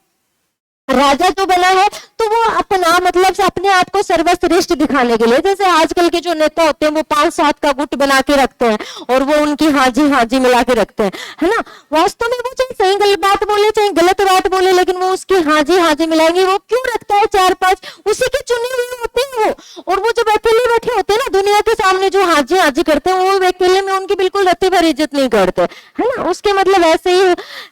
राजा जो बना है तो वो अपना मतलब से अपने आप को सर्वश्रेष्ठ दिखाने के लिए, जैसे आजकल के जो नेता होते हैं वो 5-7 का गुट बना के रखते हैं और वो उनकी हाजी मिला के रखते हैं, है ना। वास्तव में वो चाहे सही गलत बात बोले चाहे गलत बात बोले, लेकिन वो उसकी हाजी मिलाएंगे। वो क्यों रखता है 4-5, उसी के चुने हुए होते हैं वो। और वो जब अकेले बैठे होते हैं ना दुनिया के सामने सामने जो हाजी हाजी करते हैं वो अकेले में उनकी बिल्कुल रत्ती भर इज्जत नहीं करते, है ना। उसके मतलब ऐसे ही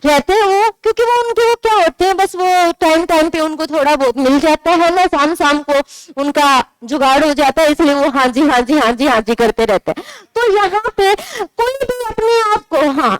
रहते हैं वो, क्योंकि वो उनके वो क्या होते हैं, बस वो टाइम टाइम पे उनको थोड़ा बहुत मिल जाता है ना, शाम शाम को उनका जुगाड़ हो जाता है, इसलिए वो हाजी हाजी हाजी हाजी करते रहते हैं। तो यहाँ पे कोई भी अपने आप को, हाँ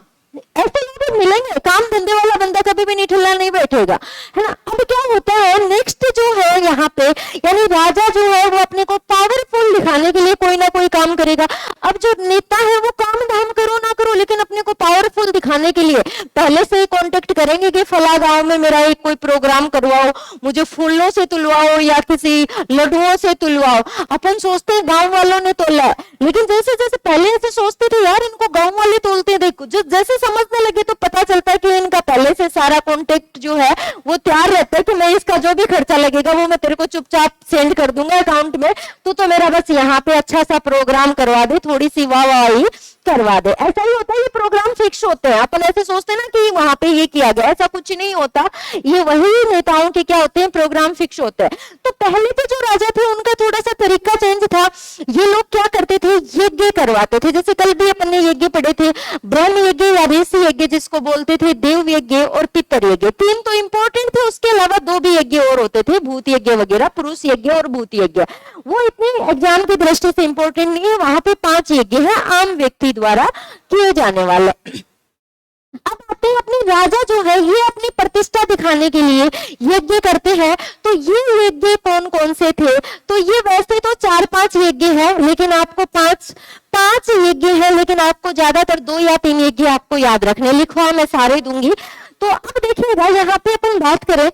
ऐसे लोग मिलेंगे, काम धंधे वाला बंदा कभी भी निठल्ला नहीं बैठेगा, है ना। अब क्या होता है नेक्स्ट जो है यहाँ पे, यानी राजा जो है वो अपने को पावरफुल दिखाने के लिए कोई ना कोई काम करेगा। अब जो नेता है वो काम धाम करो ना करो, लेकिन अपने को पावरफुल दिखाने के लिए पहले से ही कॉन्टेक्ट करेंगे कि फला गांव में मेरा एक कोई प्रोग्राम करवाओ, मुझे फूलों से तुलवाओ या किसी लड्डुओं से तुलवाओ। अपन सोचते हैं गांव वालों ने तोला, लेकिन जैसे जैसे पहले ऐसे सोचते थे यार इनको गांव वाले तोलते, देखो जो जैसे समझने लगे तो पता चलता है कि इनका पहले से सारा कॉन्टेक्ट जो है वो तैयार रहता है कि मैं इसका जो भी खर्चा लगेगा वो मैं तेरे को चुपचाप सेंड कर दूंगा अकाउंट में, तो मेरा बस यहाँ पे अच्छा सा प्रोग्राम करवा दे, थोड़ी सी वाहवाही करवा दे। ऐसा ही होता है, ये प्रोग्राम फिक्स होते हैं। अपन ऐसे सोचते हैं ना कि वहां पे ये किया गया, ऐसा कुछ नहीं होता। ये वही नेताओं के क्या होते हैं, प्रोग्राम फिक्स होते हैं। तो पहले के जो राजा थे उनका थोड़ा सा तरीका चेंज था। ये लोग क्या करते थे, यज्ञ करवाते थे। जैसे कल भी अपन ने यज्ञ पढ़े थे, ब्रह्म यज्ञ या ऋषि यज्ञ जिसको बोलते थे, देव यज्ञ और पितर यज्ञ, तीन तो इंपॉर्टेंट थे। उसके अलावा दो भी यज्ञ और होते थे, भूत यज्ञ वगैरह, पुरुष यज्ञ और भूत यज्ञ। वो इतने एग्जाम की दृष्टि से इंपॉर्टेंट नहीं है। वहां पे 5 यज्ञ है आम व्यक्ति द्वारा किए जाने वाले। अब आते हैं अपने राजा जो है, ये अपनी प्रतिष्ठा दिखाने के लिए यज्ञ करते हैं। तो ये यज्ञ कौन कौन से थे, तो ये वैसे तो 4-5 यज्ञ है, लेकिन आपको 5 यज्ञ है, लेकिन आपको ज्यादातर 2 या 3 यज्ञ आपको याद रखने, लिखवा मैं सारे दूंगी। तो अब देखिएगा यहाँ पे अपन बात करें,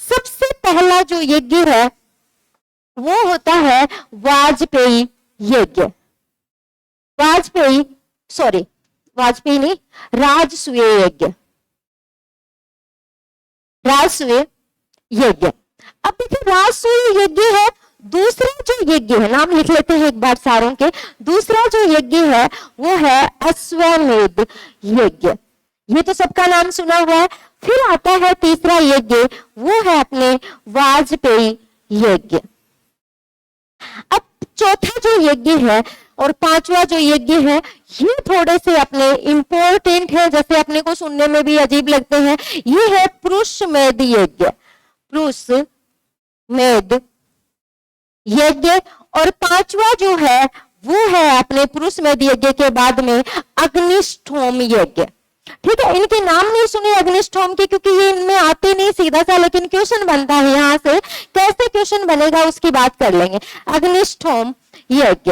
सबसे पहला जो यज्ञ है वो होता है वाजपेयी यज्ञ। वाजपेयी नहीं, राजसूय यज्ञ, राजसूय यज्ञ। अब देखिए राजसूय यज्ञ है। दूसरा जो यज्ञ है, नाम लिख लेते हैं एक बार सारों के। दूसरा जो यज्ञ है वो है अश्वमेध यज्ञ, ये तो सबका नाम सुना हुआ है। फिर आता है तीसरा यज्ञ, वो है अपने वाजपेयी यज्ञ। अब चौथा जो यज्ञ है और 5वां जो यज्ञ है, ये थोड़े से अपने इंपॉर्टेंट है, जैसे अपने को सुनने में भी अजीब लगते हैं। ये है पुरुषमेध यज्ञ, पुरुषमेध यज्ञ। और 5वां जो है वो है अपने पुरुषमेध यज्ञ के बाद में अग्निष्ठोम यज्ञ। ठीक है, इनके नाम नहीं सुने अग्निष्ठोम के, क्योंकि ये इनमें आते नहीं सीधा सा, लेकिन क्वेश्चन बनता है यहाँ से। कैसे क्वेश्चन बनेगा उसकी बात कर लेंगे। अग्निष्ठोम यज्ञ।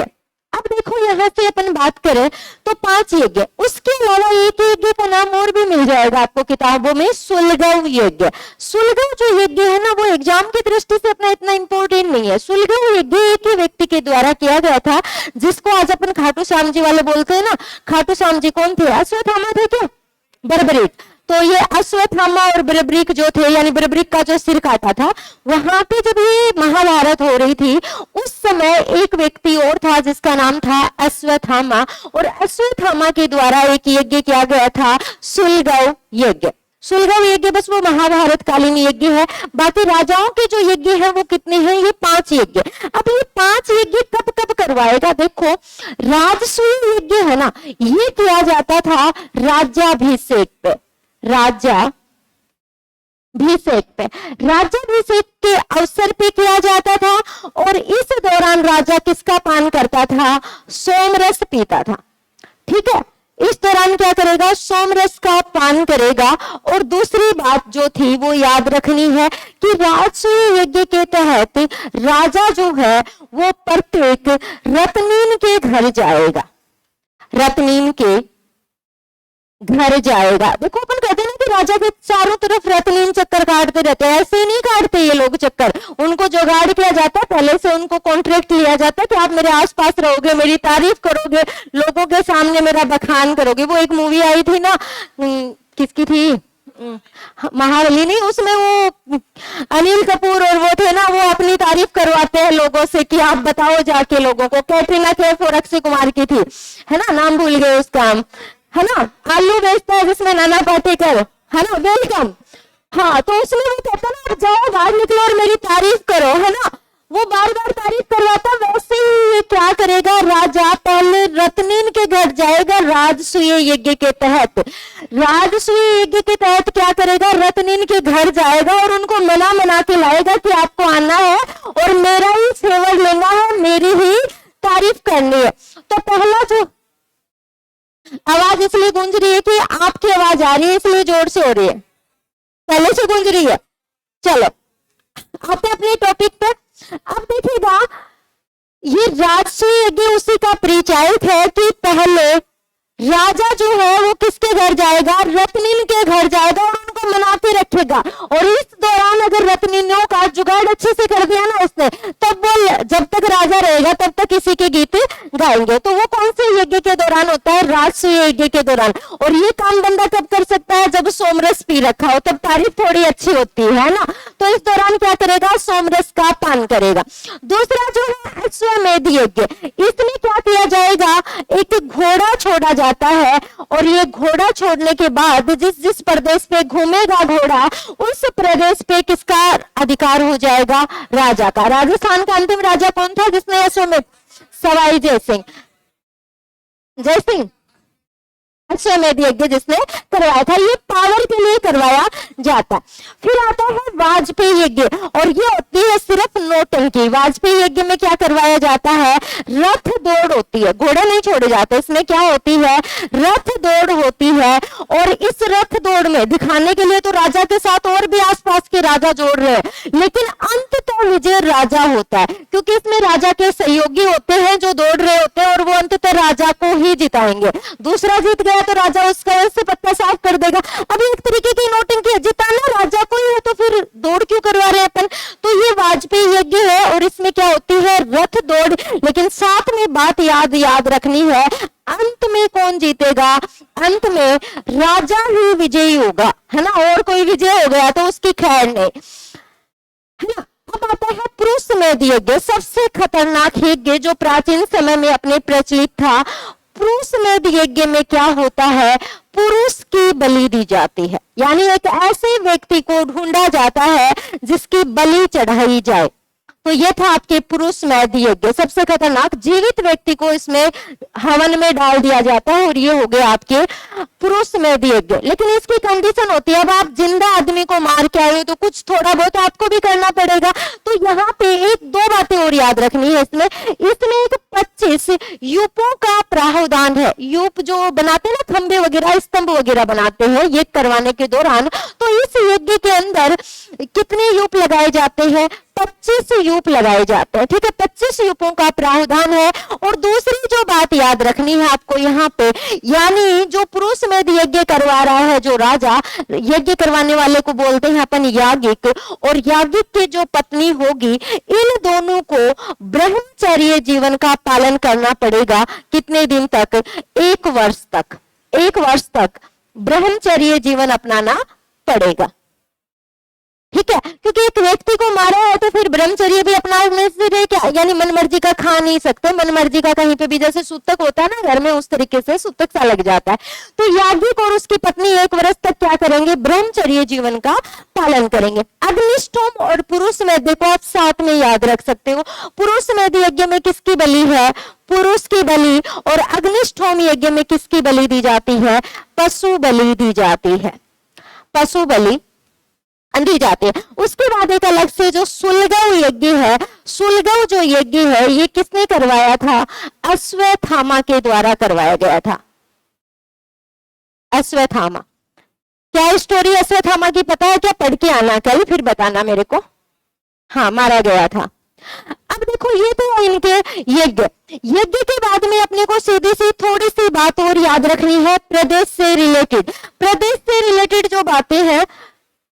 अब देखो यहाँ से अपन बात करें तो 5 यज्ञ, उसके अलावा एक यज्ञ का नाम और भी मिल जाएगा आपको किताबों में, सुलगव यज्ञ। सुलगव जो यज्ञ है ना वो एग्जाम की दृष्टि से अपना इतना इंपॉर्टेंट नहीं है। सुलगव यज्ञ एक ही व्यक्ति के द्वारा किया गया था, जिसको आज अपन खाटू श्याम जी वाले बोलते हैं ना। खाटू श्याम जी कौन थे, अश्वत्थामा थे क्या, बर्बरीक। तो ये अश्वत्थामा और बर्बरीक जो थे, यानी बर्बरीक का जो सिर काटा था, वहां पे जब ये महाभारत हो रही थी उस समय एक व्यक्ति और था जिसका नाम था अश्वत्थामा, और अश्वत्थामा के द्वारा एक यज्ञ किया गया था, सुलगव यज्ञ। सुलगव यज्ञ बस वो महाभारत कालीन यज्ञ है। बाकी राजाओं के जो यज्ञ है वो कितने हैं, ये 5 यज्ञ। अब ये 5 यज्ञ कब कब करवाएगा, देखो राजसूय यज्ञ है ना, ये किया जाता था राज्याभिषेक पे, राज्याभिषेक के अवसर पे किया जाता था। और इस दौरान राजा किसका पान करता था, सोमरस पीता था। ठीक है, इस दौरान क्या करेगा, सोमरस का पान करेगा। और दूसरी बात जो थी वो याद रखनी है कि राजसूय यज्ञ के तहत राजा जो है वो प्रत्येक रत्नीन के घर जाएगा, रत्नीन के घर जाएगा। देखो अपन कहते हैं ना कि राजा के चारों तरफ रत्नीन चक्कर काटते रहते हैं, ऐसे नहीं काटते ये लोग चक्कर। उनको जुगाड़ किया जाता है, पहले से उनको कॉन्ट्रैक्ट लिया जाता है कि आप मेरे आसपास रहोगे, मेरी तारीफ करोगे, लोगों के सामने मेरा बखान करोगे। वो एक मूवी आई थी ना, किसकी थी, महाबली नहीं, उसमें वो अनिल कपूर और वो थे ना, वो अपनी तारीफ करवाते हैं लोगों से कि आप बताओ जाके लोगों को। कैटरीना कैफ और अक्षय कुमार की थी, है ना, नाम भूल गए उसका, है ना, आलू बेचता है जिसमें नाना पाटेकर, है ना, वेलकम। हाँ, तो उसमें वो कहता ना, जाओ बाहर निकलो और मेरी तारीफ करो, है ना, वो बार बार तारीफ करवाता। वैसे ही इसलिए क्या करेगा राजा, पहले रत्नीन के घर जाएगा राजसूय यज्ञ के तहत। राजसूय यज्ञ के तहत क्या करेगा, रत्नीन के घर जाएगा और उनको मना के लाएगा कि आपको आना है और मेरा ही फेवर लेना है, मेरी ही तारीफ करनी है। तो पहला जो आवाज इसलिए गूंज रही है कि आपकी आवाज आ रही है, इसलिए जोर से हो रही है, पहले से गूंज रही है। चलो आते अपने टॉपिक पे। अब देखिएगा ये राजसूय यज्ञ उसी का परिचायक है कि पहले राजा जो है वो किसके घर जाएगा, रत्नीन के घर जाएगा और उनको मना के रखेगा। और इस दौरान अगर रत्नीनों का जुगाड़ अच्छे से कर दिया ना उसने, तब वो जब तक राजा रहेगा तब तक किसी के गीत गाएंगे। तो वो कौन से यज्ञ के दौरान होता है, राजसूय यज्ञ के दौरान। और ये काम बंदा कब कर सकता है, जब सोमरस पी रखा हो, तब तारीफ थोड़ी अच्छी होती है ना। तो इस दौरान क्या करेगा, सोमरस का पान करेगा। दूसरा जो है अश्वमेध यज्ञ, इसमें क्या किया जाएगा, एक घोड़ा छोड़ा जाता है और ये घोड़ा छोड़ने के बाद जिस जिस प्रदेश पे घूमेगा घोड़ा, उस प्रदेश पे किसका अधिकार हो जाएगा, राजा का। राजस्थान का अंतिम राजा कौन था जिसने अश्वमेध, सवाई जयसिंह। जयसिंह अश्वमेध यज्ञ जिसने करवाया था, ये पावर के लिए करवाया जाता। फिर आता है वाजपेयी यज्ञ और ये होती है सिर्फ नौटंकी। वाजपेयी यज्ञ में क्या करवाया जाता है, रथ दौड़ होती है, घोड़े नहीं छोड़े जाते। इसमें क्या होती है, रथ दौड़ होती है। और इस रथ दौड़ में दिखाने के लिए तो राजा के साथ और भी आसपास के राजा जोड़ रहे हैं, लेकिन अंततः विजय राजा होता है, क्योंकि इसमें राजा के सहयोगी होते हैं जो दौड़ रहे होते हैं और वो अंततः राजा को ही जिताएंगे। दूसरा जीत गया तो राजा उसका से पत्ता साफ कर देगा। अब एक तरीके की नोटिंग, जिताना राजा को ही है तो फिर दौड़ क्यों करवा रहे हैं अपन। तो ये वाजपेयी यज्ञ है और इसमें क्या होती है, रथ दौड़। लेकिन साथ में बात याद रखनी है, अंत में कौन जीतेगा, अंत में राजा ही विजयी होगा, है ना। और कोई विजय हो गया तो उसकी खैर नहीं, है ना। अब आता है पुरुषमेध यज्ञ, सबसे खतरनाक यज्ञ जो प्राचीन समय में अपने प्रचलित था। पुरुषमेध यज्ञ में क्या होता है, पुरुष की बलि दी जाती है, यानी एक ऐसे व्यक्ति को ढूंढा जाता है जिसकी बलि चढ़ाई जाए। तो ये था आपके पुरुषमेध यज्ञ, सबसे खतरनाक। जीवित व्यक्ति को इसमें हवन में डाल दिया जाता है और ये हो गए आपके पुरुषमेध यज्ञ। लेकिन इसकी कंडीशन होती है, अब आप जिंदा आदमी को मार के आए हो तो कुछ थोड़ा बहुत आपको भी करना पड़ेगा। तो यहाँ पे एक दो बातें और याद रखनी है इसमें एक 25 यूपों का प्रावधान है। यूप जो बनाते हैं ना, खंबे वगैरह स्तंभ वगैरह बनाते हैं ये करवाने के दौरान, तो इस यज्ञ के अंदर कितने यूप लगाए जाते हैं, 25 यूप लगाए जाते हैं, ठीक है। 25 यूपों का प्रावधान है। और दूसरी जो बात याद रखनी है आपको यहाँ पे, यानी जो पुरुषमेध यज्ञ करवा रहा है जो राजा, यज्ञ करवाने वाले को बोलते हैं अपन याज्ञिक, और याज्ञिक की जो पत्नी होगी, इन दोनों को ब्रह्मचर्य जीवन का पालन करना पड़ेगा। कितने दिन तक, 1 वर्ष तक, 1 वर्ष तक ब्रह्मचर्य जीवन अपनाना पड़ेगा, ठीक है। क्योंकि एक व्यक्ति को मारा है तो फिर ब्रह्मचर्य भी अपनाने से रहे क्या, यानी मनमर्जी का खा नहीं सकते, मनमर्जी का कहीं पे भी, जैसे सूतक होता है ना घर में, उस तरीके से सूतक सा लग जाता है। तो याज्ञिक और उसकी पत्नी 1 वर्ष तक क्या करेंगे, ब्रह्मचर्य जीवन का पालन करेंगे। अग्निष्टोम और पुरुषमेध देखो आप साथ में याद रख सकते हो। पुरुषमेध यज्ञ में किसकी बलि है, पुरुष की बलि, और अग्निष्टोम यज्ञ में किसकी बलि दी जाती है, पशु बलि दी जाती है, पशु बलि दी जाती है। उसके बाद एक अलग से जो सुलगव यज्ञ है, सुलगव जो यज्ञ है ये किसने करवाया था, अश्वत्थामा के द्वारा करवाया गया था। अश्वत्थामा, क्या स्टोरी अश्वत्थामा की पता है क्या, पढ़ के आना कल फिर बताना मेरे को। हाँ, मारा गया था। अब देखो ये तो इनके यज्ञ, यज्ञ के बाद में अपने को सीधी सी थोड़ी सी बात और याद रखनी है प्रदेश से रिलेटेड। प्रदेश से रिलेटेड जो बातें हैं,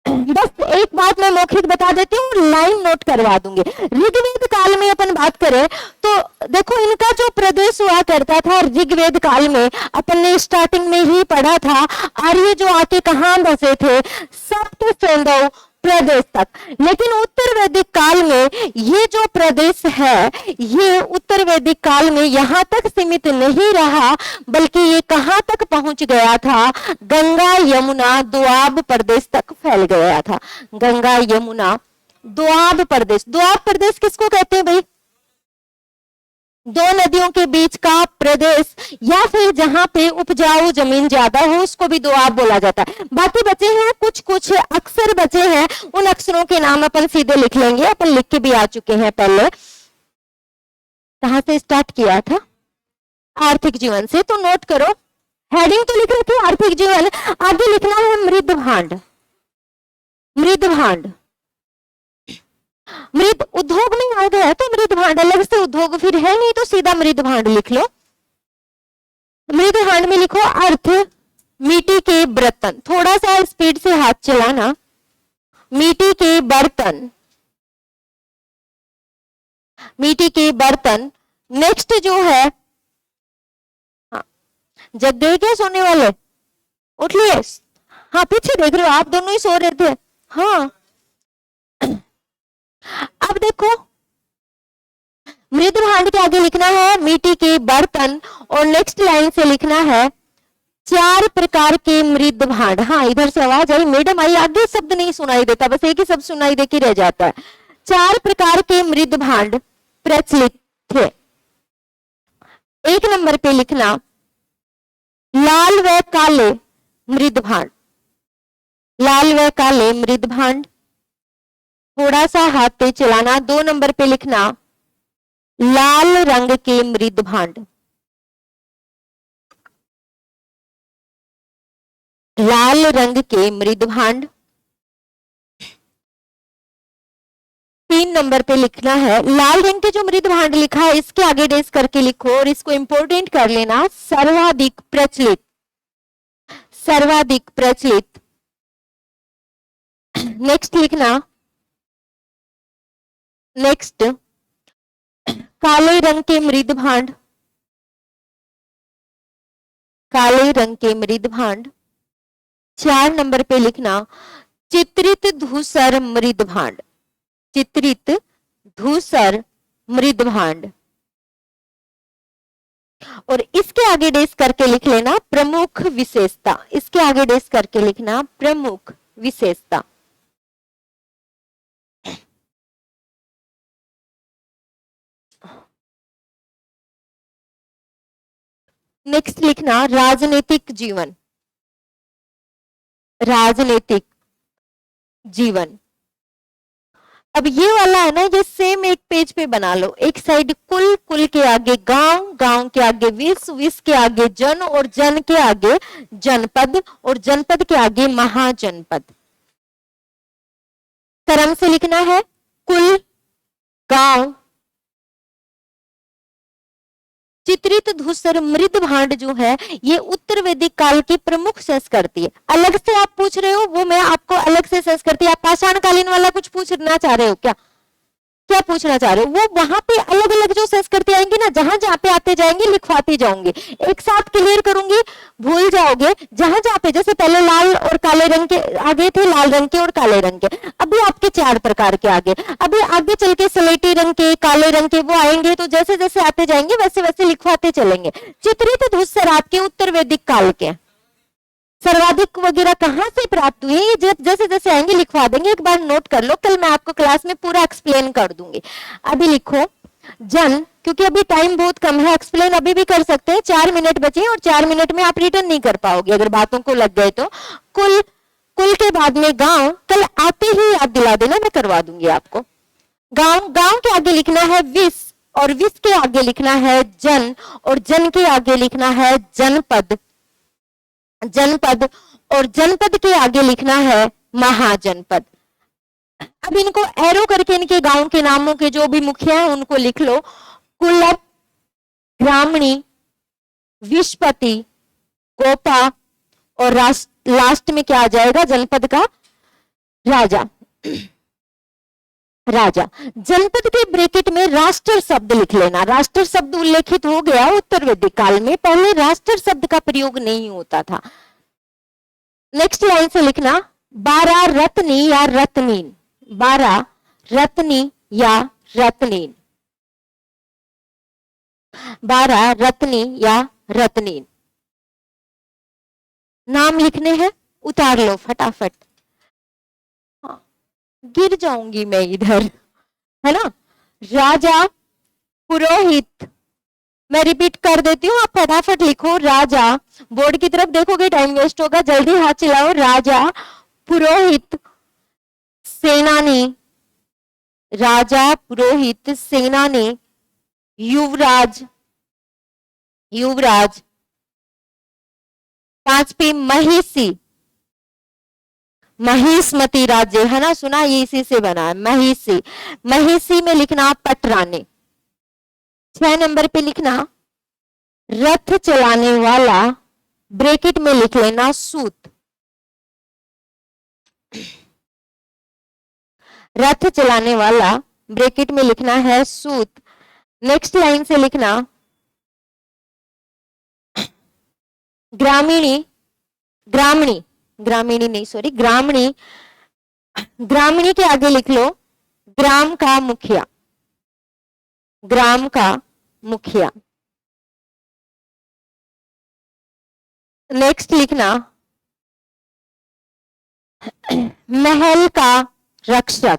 बस एक बात मैं मौखिक बता देती हूँ, लाइन नोट करवा दूंगी। ऋग्वेद काल में अपन बात करें तो देखो इनका जो प्रदेश हुआ करता था, ऋग्वेद काल में अपन ने स्टार्टिंग में ही पढ़ा था, आर्य जो आके कहाँ बसे थे, सप्त सिंधु प्रदेश तक। लेकिन उत्तर वैदिक काल में ये जो प्रदेश है, ये उत्तर वैदिक काल में यहाँ तक सीमित नहीं रहा, बल्कि ये कहाँ तक पहुंच गया था, गंगा यमुना दोआब प्रदेश तक फैल गया था। गंगा यमुना दोआब प्रदेश, दोआब प्रदेश किसको कहते हैं भाई, दो नदियों के बीच का प्रदेश या फिर जहां पे उपजाऊ जमीन ज्यादा हो उसको भी दोआब बोला जाता है। बाकी बचे हैं कुछ कुछ अक्षर बचे हैं, उन अक्षरों के नाम अपन सीधे लिख लेंगे, अपन लिख के भी आ चुके हैं पहले। कहां से स्टार्ट किया था? आर्थिक जीवन से, तो नोट करो, हेडिंग तो लिख रखी आर्थिक जीवन, आगे लिखना है मृद भांड। मृद भांड, मृद उद्योग में आ गया तो मृद भांड, अलग से उद्योग फिर है नहीं तो सीधा मृद भांड लिख लो। मृद भांड में लिखो अर्थ मिट्टी के बर्तन, थोड़ा सा स्पीड से हाथ चलाना, मिट्टी के बर्तन, मिट्टी के बर्तन। नेक्स्ट जो है, हाँ, जग गए क्या सोने वाले? उठ लिए? हाँ पीछे देख रहे हो, आप दोनों ही सो रहे थे। हाँ अब देखो, मृद भांड के आगे लिखना है मिट्टी के बर्तन, और नेक्स्ट लाइन से लिखना है 4 प्रकार के मृद भांड। हाँ इधर से आवाज आई, मैडम आई, आगे शब्द नहीं सुनाई देता, बस एक ही शब्द सुनाई दे के रह जाता है। 4 प्रकार के मृद भांड प्रचलित थे। 1 नंबर पे लिखना लाल व काले मृद भांड, लाल व काले मृद भांड, थोड़ा सा हाथ पे चलाना। 2 नंबर पे लिखना लाल रंग के मृद भांड, लाल रंग के मृद भांड। 3 नंबर पे लिखना है, लाल रंग के जो मृद भांड लिखा है इसके आगे डेस करके लिखो और इसको इंपोर्टेंट कर लेना, सर्वाधिक प्रचलित, सर्वाधिक प्रचलित। नेक्स्ट लिखना, नेक्स्ट काले रंग के मृद भांड, काले रंग के मृद भांड। 4 नंबर पे लिखना चित्रित धूसर मृद भांड, चित्रित धूसर मृद भांड। और इसके आगे डेस करके लिख लेना प्रमुख विशेषता, इसके आगे डेस करके लिखना प्रमुख विशेषता। नेक्स्ट लिखना राजनीतिक जीवन, राजनीतिक जीवन। अब ये वाला है ना, ये सेम एक पेज पे बना लो, एक साइड कुल, कुल के आगे गांव, गांव के आगे विश्व, विश्व के आगे जन, और जन के आगे जनपद, और जनपद के आगे महाजनपद। क्रम से लिखना है कुल, गांव, चित्रित धूसर मृद भांड जो है ये उत्तर वैदिक काल की प्रमुख संस्कृति है। अलग से आप पूछ रहे हो, वो मैं आपको अलग से संस्कृति, आप पाषाण कालीन वाला कुछ पूछना चाह रहे हो क्या? क्या पूछना चाह रहे हो? वो वहां पे अलग अलग जो संस्कृति आएंगी ना, जहां जहां पे आते जाएंगे लिखवाते जाऊंगी, एक साथ क्लियर करूंगी, भूल जाओगे। जहां जहां पे, जैसे पहले लाल और काले रंग के आगे थे, लाल रंग के और काले रंग के, अभी आपके 4 प्रकार के आगे, अभी आगे चल के स्लेटी रंग के, काले रंग के वो आएंगे, तो जैसे जैसे आते जाएंगे वैसे वैसे लिखवाते चलेंगे। चित्रित धूसर आपके उत्तर वैदिक काल के, सर्वाधिक वगैरह कहां से प्राप्त हुए, ये जैसे जैसे आएंगे लिखवा देंगे, एक बार नोट कर लो, कल मैं आपको क्लास में पूरा एक्सप्लेन कर दूंगी। अभी लिखो जन, क्योंकि अभी टाइम बहुत कम है, एक्सप्लेन अभी भी कर सकते हैं, 4 मिनट बचे और 4 मिनट में आप रिटर्न नहीं कर पाओगे अगर बातों को लग गए तो। कुल, कुल के बाद में गांव, कल आते ही याद दिला देना, मैं करवा दूंगी आपको। गांव, गांव के आगे लिखना है विश्व, और विश्व के आगे लिखना है जन, और जन के आगे लिखना है जनपद, जनपद, और जनपद के आगे लिखना है महाजनपद। अब इनको एरो करके इनके गांव के नामों के जो भी मुखिया हैं उनको लिख लो, कुलप, ग्रामणी, विश्वपति, गोपा, और लास्ट में क्या आ जाएगा? जनपद का राजा, राजा। जनपद के ब्रैकेट में राष्ट्र शब्द लिख लेना, राष्ट्र शब्द उल्लेखित हो गया उत्तर वैदिक काल में, पहले राष्ट्र शब्द का प्रयोग नहीं होता था। नेक्स्ट लाइन से लिखना 12 रत्नी या रत्नीन, 12 रत्नी या रत्नीन, 12 रत्नी या रत्नीन। नाम लिखने हैं, उतार लो फटाफट, गिर जाऊंगी मैं इधर, है ना। राजा, पुरोहित, मैं रिपीट कर देती हूँ, आप फटाफट लिखो। राजा, बोर्ड की तरफ देखोगे टाइम वेस्ट होगा, जल्दी हाथ चलाओ। राजा, पुरोहित, सेनानी, राजा, पुरोहित, सेनानी, युवराज, युवराज, 5 पे महिषी, महिष्मती राज्य है ना, सुना, ये इसी से बना है, महिषी। महिषी में लिखना पटरानी। 6 नंबर पे लिखना रथ चलाने वाला, ब्रैकेट में लिख लेना सूत। रथ चलाने वाला, ब्रैकेट में लिखना है सूत। नेक्स्ट लाइन से लिखना ग्रामीणी, ग्रामणी, ग्रामीणी नहीं सॉरी, ग्रामणी। ग्रामणी के आगे लिख लो ग्राम का मुखिया, ग्राम का मुखिया। नेक्स्ट लिखना महल का रक्षक,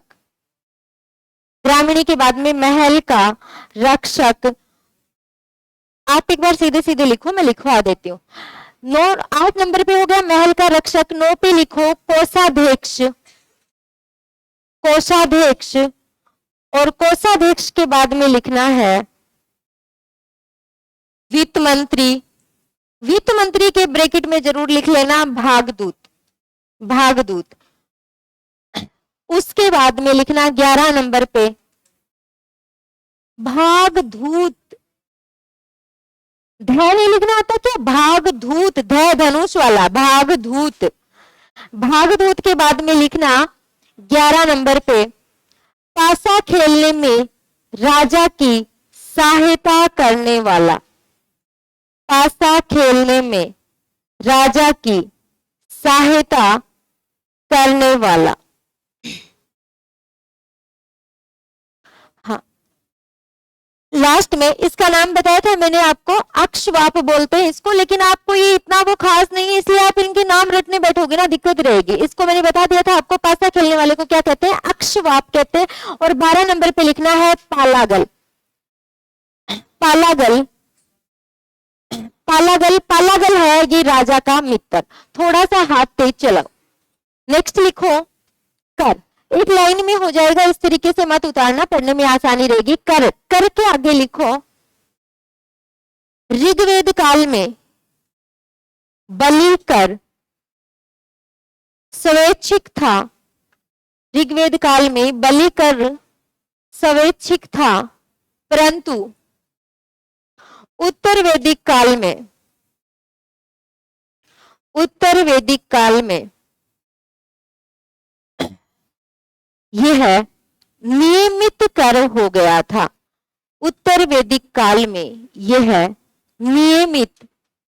ग्रामीणी के बाद में महल का रक्षक। आप एक बार सीधे सीधे लिखो, मैं लिखवा देती हूँ। 8 नंबर पे हो गया महल का रक्षक। 9 पे लिखो कोषाध्यक्ष, कोषाध्यक्ष। और कोषाध्यक्ष के बाद में लिखना है वित्त मंत्री। वित्त मंत्री के ब्रैकेट में जरूर लिख लेना भागदूत, भागदूत। उसके बाद में लिखना 11 नंबर पे भागधूत। ध नहीं लिखना आता क्या, भागधूत, ध धनुष वाला, भागधूत। भागधूत के बाद में लिखना 11 नंबर पे पासा खेलने में राजा की सहायता करने वाला, पासा खेलने में राजा की सहायता करने वाला। हाँ, लास्ट में इसका नाम बताया था मैंने आपको, अक्षवाप बोलते हैं इसको, लेकिन आपको ये इतना वो खास नहीं है, इसलिए आप इनके नाम रटने बैठोगे ना दिक्कत रहेगी। इसको मैंने बता दिया था आपको, पासा खेलने वाले को क्या कहते हैं, अक्षवाप कहते हैं। और 12 नंबर पे लिखना है पालागल, पालागल। पालागल, पालागल है ये राजा का मित्र। थोड़ा सा हाथ तेज चलाओ। नेक्स्ट लिखो कर, एक लाइन में हो जाएगा, इस तरीके से मत उतारना, पढ़ने में आसानी रहेगी। कर, कर के आगे लिखो ऋग्वेद काल में बलि कर स्वैच्छिक था, ऋग्वेद काल में बलि कर स्वैच्छिक था, परंतु उत्तर वैदिक काल में, उत्तर वैदिक काल में यह नियमित कर हो गया था। उत्तर वैदिक काल में यह नियमित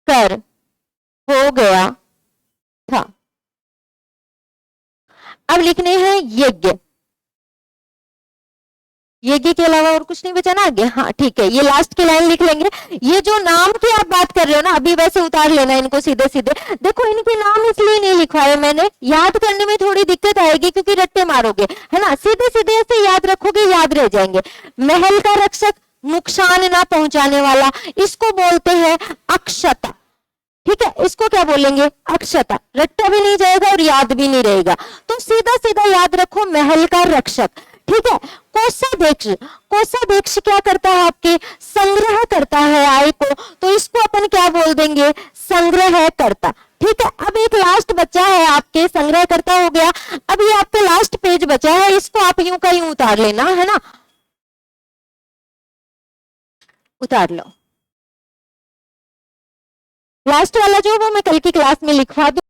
कर हो गया था। अब लिखने हैं यज्ञ, यज्ञ के अलावा और कुछ नहीं बचा ना आगे। हाँ ठीक है, ये लास्ट की लाइन लिख लेंगे। ये जो नाम की आप बात कर रहे हो ना, अभी वैसे उतार लेना इनको सीधे सीधे। देखो इनके नाम इसलिए नहीं लिखवाए मैंने, याद करने में थोड़ी दिक्कत आएगी क्योंकि रट्टे मारोगे, है ना। सीधे सीधे ऐसे याद रखोगे, याद रह जाएंगे। महल का रक्षक, नुकसान ना पहुंचाने वाला, इसको बोलते हैं अक्षता। ठीक है, इसको क्या बोलेंगे, अक्षता। रट्टा भी नहीं जाएगा और याद भी नहीं रहेगा, तो सीधा सीधा याद रखो महल का रक्षक। ठीक है, कोषाध्यक्ष, कोषाध्यक्ष क्या करता है आपके, संग्रह करता है आय को, तो इसको अपन क्या बोल देंगे, संग्रह करता। ठीक है, अब एक लास्ट बचा है आपके, संग्रह करता हो गया। अब ये आपका लास्ट पेज बचा है, इसको आप यूं का यूं उतार लेना, है ना, उतार लो। लास्ट वाला जो वो मैं कल की क्लास में लिखवा दूं।